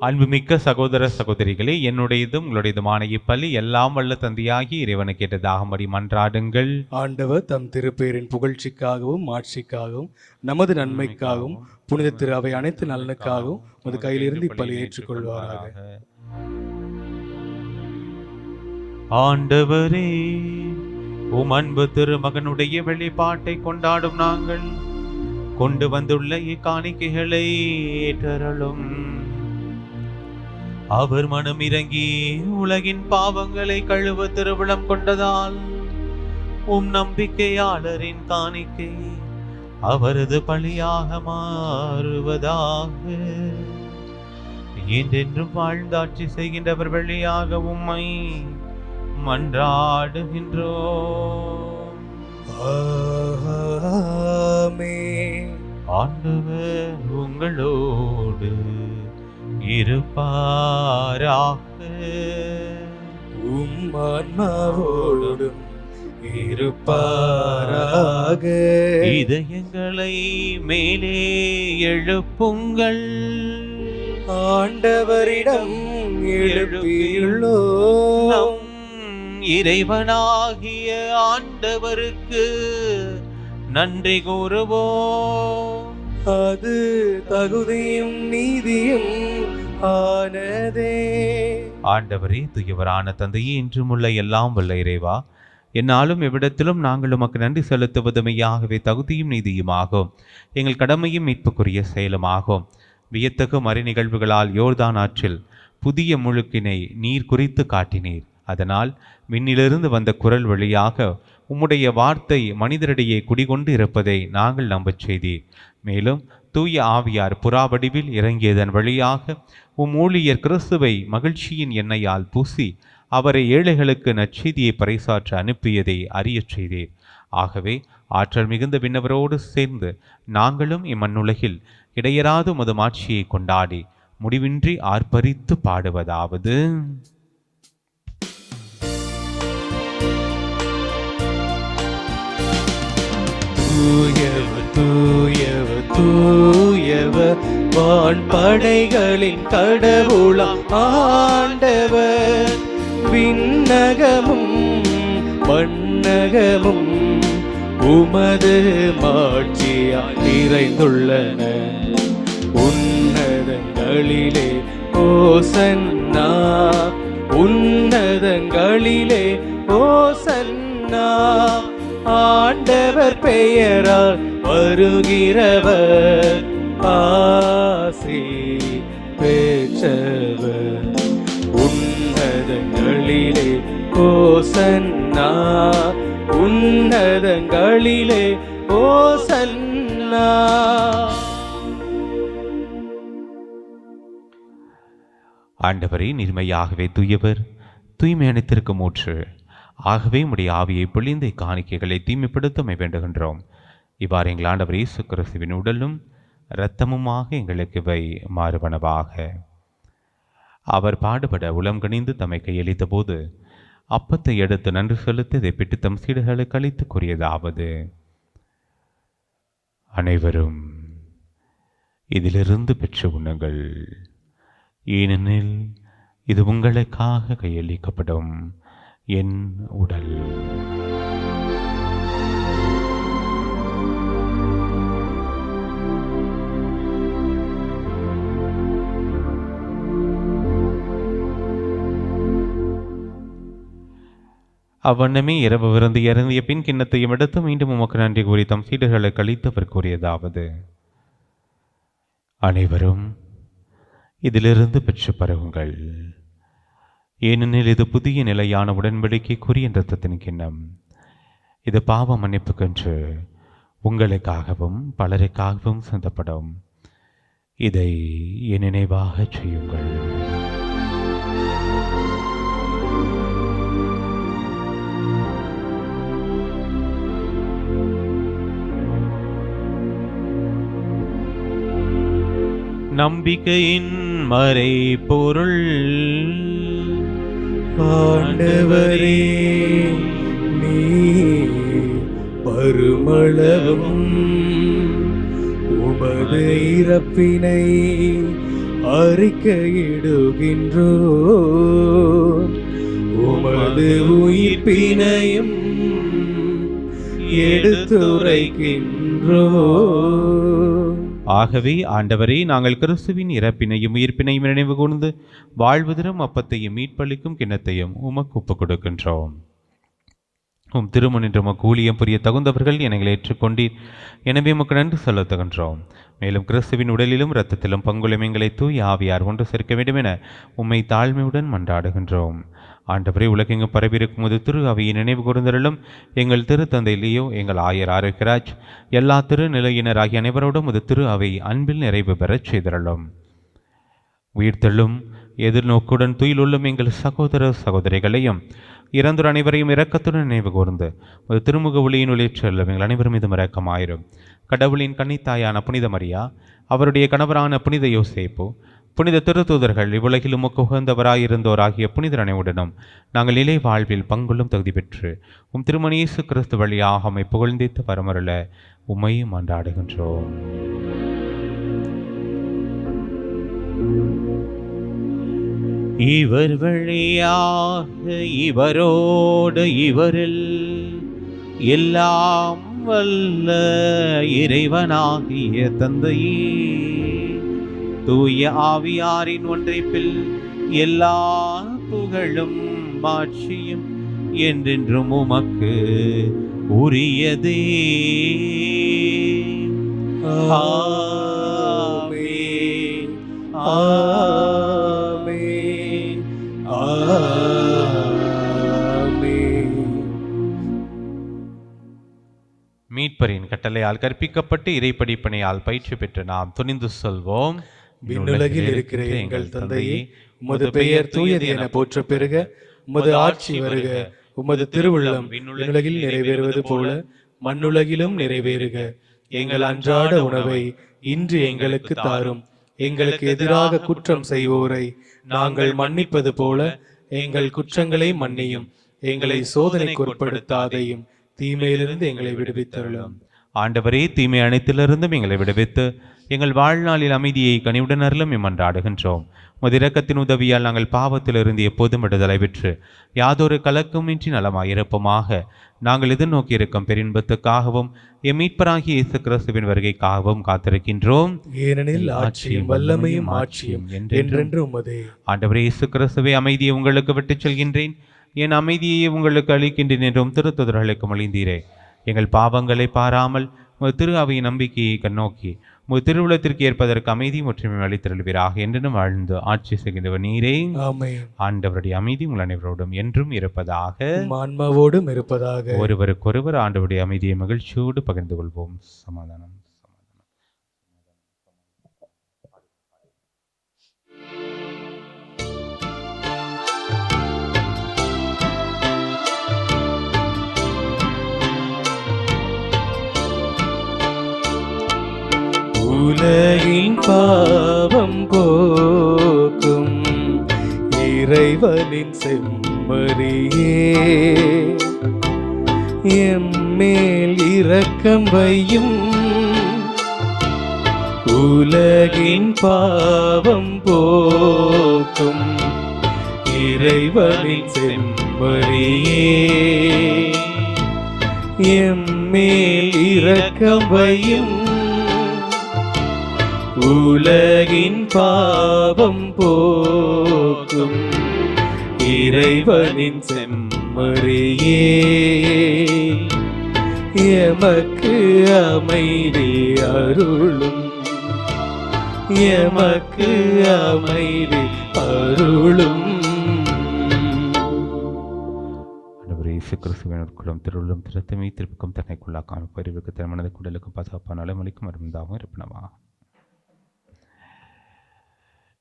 அன்புமிக்க சகோதர சகோதரிகளே, என்னுடையதும் உங்களுடையதுமான இப்பலி எல்லாம் வல்ல தந்தையாகி இறைவனுக்கு ஏற்றதாகும்படி மன்றாடுங்கள். ஆண்டவர் தம் திருப்பேரின் புகழ்ச்சிக்காகவும் ஆட்சிக்காகவும் நமது நன்மைக்காகவும் புனித திரு அவை அனைத்து நலனுக்காகவும் உமது கையிலிருந்து இப்பலி ஏற்றுக்கொள்வாராக. ஆண்டவரே, உம் அன்பு திருமகனுடைய வெளிப்பாட்டை கொண்டாடும் நாங்கள் கொண்டு வந்துள்ள இக்காணிக்கைகளை ஏற்றருளும். அவர் மனம் இறங்கி உலகின் பாவங்களை கழுவ திருவிழம் கொண்டதால் உம் நம்பிக்கையாளரின் காணிக்கை அவரது பலியாக மாறுவதாக. என்றென்றும் வாழ்ந்தாட்சி செய்கின்றவர் வழியாக உம்மை மன்றாடுகின்றோம். ஆமென். ஆண்டவர் உங்களோடு இருப்பாராக. உம் ஆன்மாவோடும் இருப்பாராக. இதயங்களை மேலே எழுப்புங்கள், ஆண்டவரிடம் எழுப்பியுள்ளோம். இறைவனாகிய ஆண்டவருக்கு நன்றி கூறுவோம். அது தகுதியும் நீதியும் ஆனதே. ஆண்டவரே, தூயவரான தந்தையே, இன்றும் உள்ள எல்லாம் வல்ல இறைவா, என்னாலும் எவ்விடத்திலும் நாங்கள் உமக்கு நன்றி செலுத்துவது மெய்யாகவே தகுதியும் நீதியுமாகும், எங்கள் கடமையும் மீட்புக்குரிய செயலுமாகும். வியத்தகு மறை நிகழ்வுகளால் யோர்தான் ஆற்றில் புதிய முழுக்கினை நீர் குறித்து காட்டினீர். அதனால் விண்ணிலிருந்து வந்த குரல் வழியாக உம்முடைய வார்த்தை மனிதரிடையே குடிகொண்டு இருப்பதை நாங்கள் நம்பச் செய்தீர். மேலும் தூய ஆவியார் புறாவடிவில் இறங்கியதன் வழியாக உம் ஊழியர் கிறிஸ்துவை மகிழ்ச்சியின் எண்ணெயால் பூசி அவரை ஏழைகளுக்கு நற்செய்தியை பறைசாற்ற அனுப்பியதை அறியச் செய்தீர். ஆகவே ஆற்றல் மிகுந்த விண்ணவரோடு சேர்ந்து நாங்களும் இம்மண்ணுலகில் இடையராது உமது மாட்சியை கொண்டாடி முடிவின்றி ஆர்ப்பரித்து பாடுவதாவது: தூயவர் தூயவர் தூயவர் வான்படைகளின் கடவுளாம் ஆண்டவர். விண்ணகமும் மண்ணகமும் உமது மாட்சியால் நிறைந்துள்ளன. உன்னதங்களிலே ஓசன்னா, உன்னதங்களிலே ஓசன்னா. ஆண்டவர் பெயரால் வருகிறவர் ஆசி பெற்றவர். உன்னதங்களிலே ஓசன்னா, உன்னதங்களிலே ஓசன்னா. ஆண்டவரே, நீர்மையாகவே தூயவர், தூய்மை அனைத்திற்கும் ஊற்று. ஆகவே உம்முடைய ஆவியை பொழிந்த காணிக்கைகளை தூய்மைப்படுத்த வேண்டுகின்றோம். இவ்வாறு எங்கள் ஆண்டவர் இயேசு கிறிஸ்துவின் உடலும் இரத்தமுமாக எங்களுக்கு இவை மாறுவனவாக. அவர் பாடுபட உளம் கனிந்து தம்மை கையளித்த போது அப்பத்தை எடுத்து நன்றி செலுத்தி இதை பெற்று தம் சீடர்களுக்கு அளித்து கூறியதாவது: அனைவரும் இதிலிருந்து பெற்று உண்ணுங்கள், ஏனெனில் இது உங்களுக்காக கையளிக்கப்படும் என் உடல். அவ்வண்ணமே இரவு விருந்து இறந்திய பின் கிண்ணத்தையும் எடுத்து மீண்டும் உமக்கு நன்றி கூறி தம் சீடர்களுக்கு அளித்தவர் கூறியதாவது: அனைவரும் இதிலிருந்து பெற்று பருகுங்கள், ஏனெனில் இது புதிய நிலையான உடன்படிக்கைக்குரிய இரத்தத்தின் கிண்ணம். இது பாவ மன்னிப்புக்கென்று உங்களுக்காகவும் பலருக்காகவும் சிந்தப்படும். இதை என் நினைவாக செய்யுங்கள். நம்பிக்கையின் மறை பொருள். ஆண்டவரே, நீ பருமளவும் உமது இறப்பினை அறிக்கையிடுகின்றோ, உமது உயிர்ப்பினையும் எடுத்துரைக்கின்றோ. ஆகவே ஆண்டவரே, நாங்கள் கிறிஸ்துவின் இறப்பினையும் உயிர்ப்பினையும் நினைவு கூர்ந்து வாழ்வதரும் அப்பத்தையும் மீட்பளிக்கும் கிண்ணத்தையும் உமக்கு ஒப்புக் கொடுக்கின்றோம். உம் திருமுனின்று உமக்கு ஊழியம் புரிய தகுந்தவர்கள் எங்களை ஏற்றுக்கொண்டீர். எனவே உமக்கு நன்றி செலுத்துகின்றோம். மேலும் கிறிஸ்துவின் உடலிலும் இரத்தத்திலும் பங்குள்ள எங்களை தூய் ஆவியார் ஒன்று சேர்க்க வேண்டும் என உம்மை தாழ்மையுடன் மன்றாடுகின்றோம். ஆண்டவரே, உலகெங்கும் பரவியிருக்கும் ஒரு திரு அவையை நினைவு கூர்ந்தருளும். எங்கள் திருத்தந்தை லியோ, எங்கள் ஆயர் ஆரோக்கியராஜ், எல்லா திருநிலையினர் ஆகிய அனைவரோடும் ஒரு திரு அவை அன்பில் நிறைவு பெறச் செய்தருளும். உயிர்த்தெழும் எதிர்நோக்குடன் துயிலுள்ளும் எங்கள் சகோதர சகோதரிகளையும் இறந்தோர் அனைவரையும் இரக்கத்துடன் நினைவு கூர்ந்து ஒரு திருமுக ஒளியின் ஒளியேற்றலும் எங்கள் அனைவரும் மீதும் இரக்கமாயிரும். கடவுளின் கன்னித்தாயான புனித மரியா, அவருடைய கணவரான புனித யோசேப்பு, புனித திருத்தூதர்கள், இவ்வுலகிலும் உகந்தவராயிருந்தோராகிய புனிதர் அனைவருடனும் நாங்கள் நிலை வாழ்வில் பங்குள்ளும் தகுதி பெற்று உம் திருமணி இயேசு கிறிஸ்து வழியாக உம்மை புகழ்ந்தித்து வரமருள உம்மை மன்றாடுகின்றோம். இவர் வழியாக இவரோடு இவரில் எல்லாம் வல்ல இறைவனாகிய தந்தையே, தூய ஆவியாரின் ஒன்றைப்பில் எல்லா புகழும் மாட்சியும் என்றென்றும் உமக்கு உரியதே. ஆமென், ஆமென், ஆமென். மீட்பரின் கட்டளையால் கற்பிக்கப்பட்டு இறைப்படிப்பனையால் பயிற்சி பெற்று நாம் துணிந்து சொல்வோம்: விண்ணுலகில் இருக்கிற எங்கள் தந்தையே, உமது பெயர் தூயது என போற்ற பெறுக. உமது ஆட்சி வருக. உமது திருவுள்ளம் விண்ணுலகில் நிறைவேறுவது போல மண்ணுலகிலும் நிறைவேறுக. எங்கள் அன்றாட உணவை இன்று எங்களுக்கு தாரும். எங்களுக்கு எதிராக குற்றம் செய்வோரை நாங்கள் மன்னிப்பது போல எங்கள் குற்றங்களை மன்னியும். எங்களை சோதனைக்கு உட்படுத்தாதையும், தீமையிலிருந்து எங்களை விடுவித்தருளும். ஆண்டவரே, தீமை அனைத்திலிருந்தும் எங்களை விடுவித்து எங்கள் வாழ்நாளில் அமைதியை கனிவுடன் அருளும் எம்மன்றாடுகின்றோம். உமது இரக்கத்தின் உதவியால் நாங்கள் பாவத்திலிருந்து எப்போதும் விடுதலை பெற்று யாதொரு கலக்கமின்றி நலமாயிருப்போமாக. நாங்கள் எதிர்நோக்கி இருக்கும் பெரின்பத்துக்காகவும் எம் மீட்பராகிய இயேசு கிறிஸ்துவின் வருகைக்காகவும் காத்திருக்கின்றோம். ஏனெனில் ஆட்சியும் வல்லமையும் ஆட்சியும் என்றென்று உமதே. ஆண்டவரே இயேசு கிறிஸ்துவே, அமைதியை உங்களுக்கு விட்டுச் செல்கின்றேன், என் அமைதியை உங்களுக்கு அளிக்கின்றேன் என்றும் திருத்துதர்களுக்கு மொழிந்தீரே. எங்கள் பாவங்களை பாராமல் உமது திரு அவையின் நம்பிக்கையை கண்ணோக்கி உமது திருவுளத்திற்கு ஏற்பதற்கு அமைதி ஒற்றுமை அளித்தருள்வீராக. என்றும் வாழ்ந்து ஆட்சி செய்கின்றவர் நீரே. ஆமென். ஆண்டவருடைய அமைதி உங்கள் அனைவரோடும் என்றும் இருப்பதாக, ஆன்மாவோடும் இருப்பதாக. ஒருவருக்கொருவர் ஆண்டவருடைய அமைதியை மகிழ்ச்சியோடு பகிர்ந்து கொள்வோம். சமாதானம். உலகின் பாவம் போக்கும் இறைவனின் செம்மறியே, எம்மேல் இரக்கம் வையும். உலகின் பாவம் போக்கும் இறைவனின் செம்மறியே, எம்மேல் இரக்கம் வையும். உலகின் பாவம் போக்கும் இறைவனின் செம்மறியே, எமக்கு அமைதி அருளும். எமக்கு அமைதி அருளும். இயேசு கிறிஸ்துவின் குலம் திருளும் திருத்தமே திருப்புக்கும் தன்னைக்குள்ளாக்கான பரிவுக்கு திருமணத்தை குடலுக்கும் பாதுகாப்பான நலமளிக்கும் அருந்தாகவும் இருப்பினவா.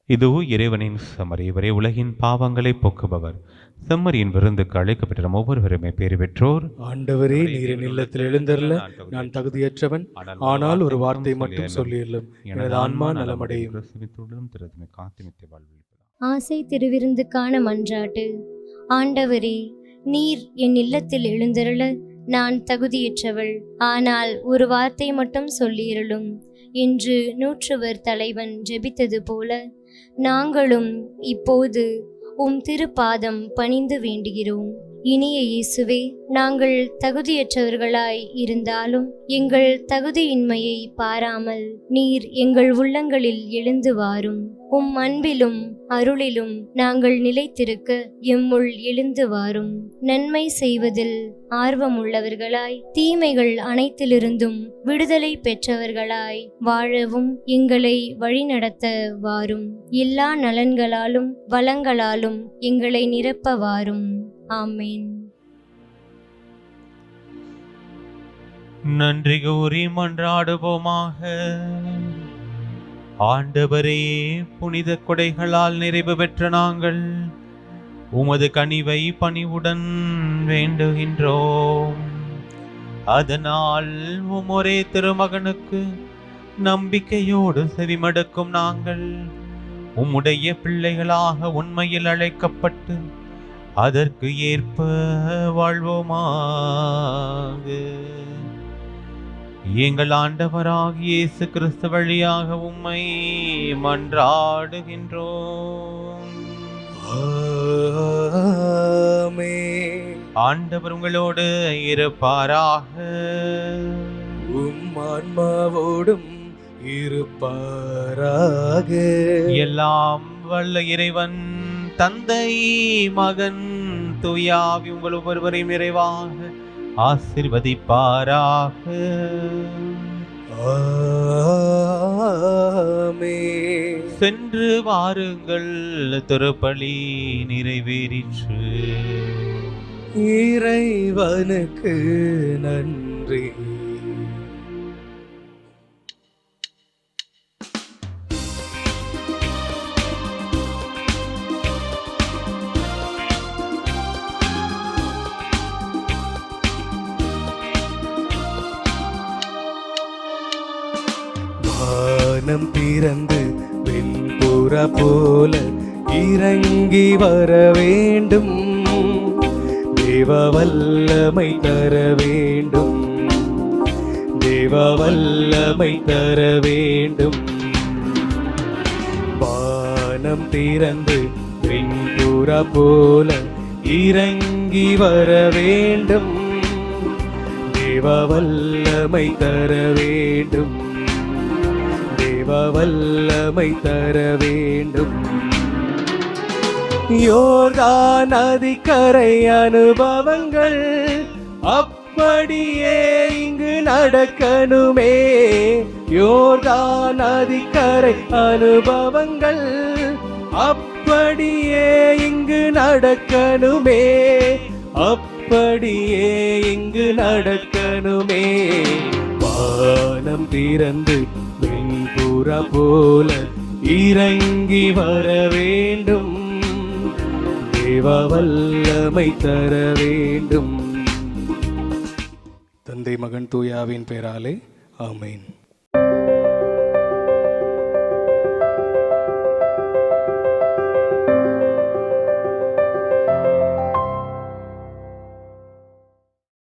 இது இறைவனின் செம்மறி, இவரே உலகின் பாவங்களை போக்குபவர். செம்மறியின் விருந்துக்கு அழைக்கப்பட்ட ஒவ்வொருவருமே பேறு பெற்றோர். ஆண்டவரே, நீரின் இல்லத்தில் எழுந்தருள நான் தகுதியற்றவன், ஆனால் ஒரு வார்த்தை மட்டும் சொல்லியுள்ளோம், எனது ஆன்மா நலமடையும். ஆசை திருவிருந்துக்கான மன்றாட்டு. ஆண்டவரே, நீர் என் இல்லத்தில் எழுந்தருள நான் தகுதியற்றவள், ஆனால் ஒரு வார்த்தை மட்டும் சொல்லியருளும் என்று நூற்றுவர் தலைவன் ஜெபித்தது போல நாங்களும் இப்போது உம் திருப்பாதம் பணிந்து வேண்டுகிறோம். இனிய இயேசுவே, நாங்கள் தகுதியற்றவர்களாய் இருந்தாலும் எங்கள் தகுதியின்மையை பாராமல் நீர் எங்கள் உள்ளங்களில் எழுந்து வாரும். உம் அன்பிலும் அருளிலும் நாங்கள் நிலைத்திருக்க எம்முள் எழுந்து வாரும். நன்மை செய்வதில் ஆர்வமுள்ளவர்களாய் தீமைகள் அனைத்திலிருந்தும் விடுதலை பெற்றவர்களாய் வாழவும் எங்களை வழிநடத்த வாரும். எல்லா நலன்களாலும் வளங்களாலும் எங்களை நிரப்ப வாரும். ஆமென். நன்றி கூறி மன்றாடுவோமாக. ஆண்டவரே, புனித கொடைகளால் நிறைவு பெற்ற நாங்கள் உமது கனிவை பணிவுடன் வேண்டுகின்றோம். அதனால் ஒரே திருமகனுக்கு நம்பிக்கையோடு செவிமடுக்கும் நாங்கள் உம்முடைய பிள்ளைகளாக உண்மையில் அழைக்கப்பட்டு அதற்கு ஏற்ப வாழ்வோமாக. எங்கள் ஆண்டவராகிய இயேசு கிறிஸ்து வழியாக உம்மை மன்றாடுகின்றோம். ஆமென். ஆண்டவர் உங்களோடு இருப்பாராக. உம் ஆன்மாவோடும் இருப்பாராக. எல்லாம் வல்ல இறைவன் தந்தை, மகன், தூயாவி உங்கள் ஒவ்வொருவரையும் நிறைவாக ஆசீர்வதிப்பாராக. ஆமென். சென்று வாருங்கள், திருப்பலி நிறைவேறிற்று. இறைவனுக்கு நன்றி. வானம் திறந்து வெண்புறா போல இறங்கி வர வேண்டும். தேவ வல்லமை தர வேண்டும். தேவ வல்லமை தர வேண்டும். வானம் திறந்து வெண்புறா போல இறங்கி வர வேண்டும். தேவ வல்லமை தர வேண்டும். வல்லமை தர வேண்டும். யோர்தான் நதிக்கரை அனுபவங்கள் அப்படியே இங்கு நடக்கணுமே. யோர்தான் நதிக்கரை அனுபவங்கள் அப்படியே இங்கு நடக்கணுமே. அப்படியே இங்கு நடக்கணுமே. வானம் திறந்து வெண்புறா போல இறங்கி வர வேண்டும். தேவ வல்லமை தர வேண்டும். தந்தை, மகன், தூயாவின் பெயராலே ஆமென்.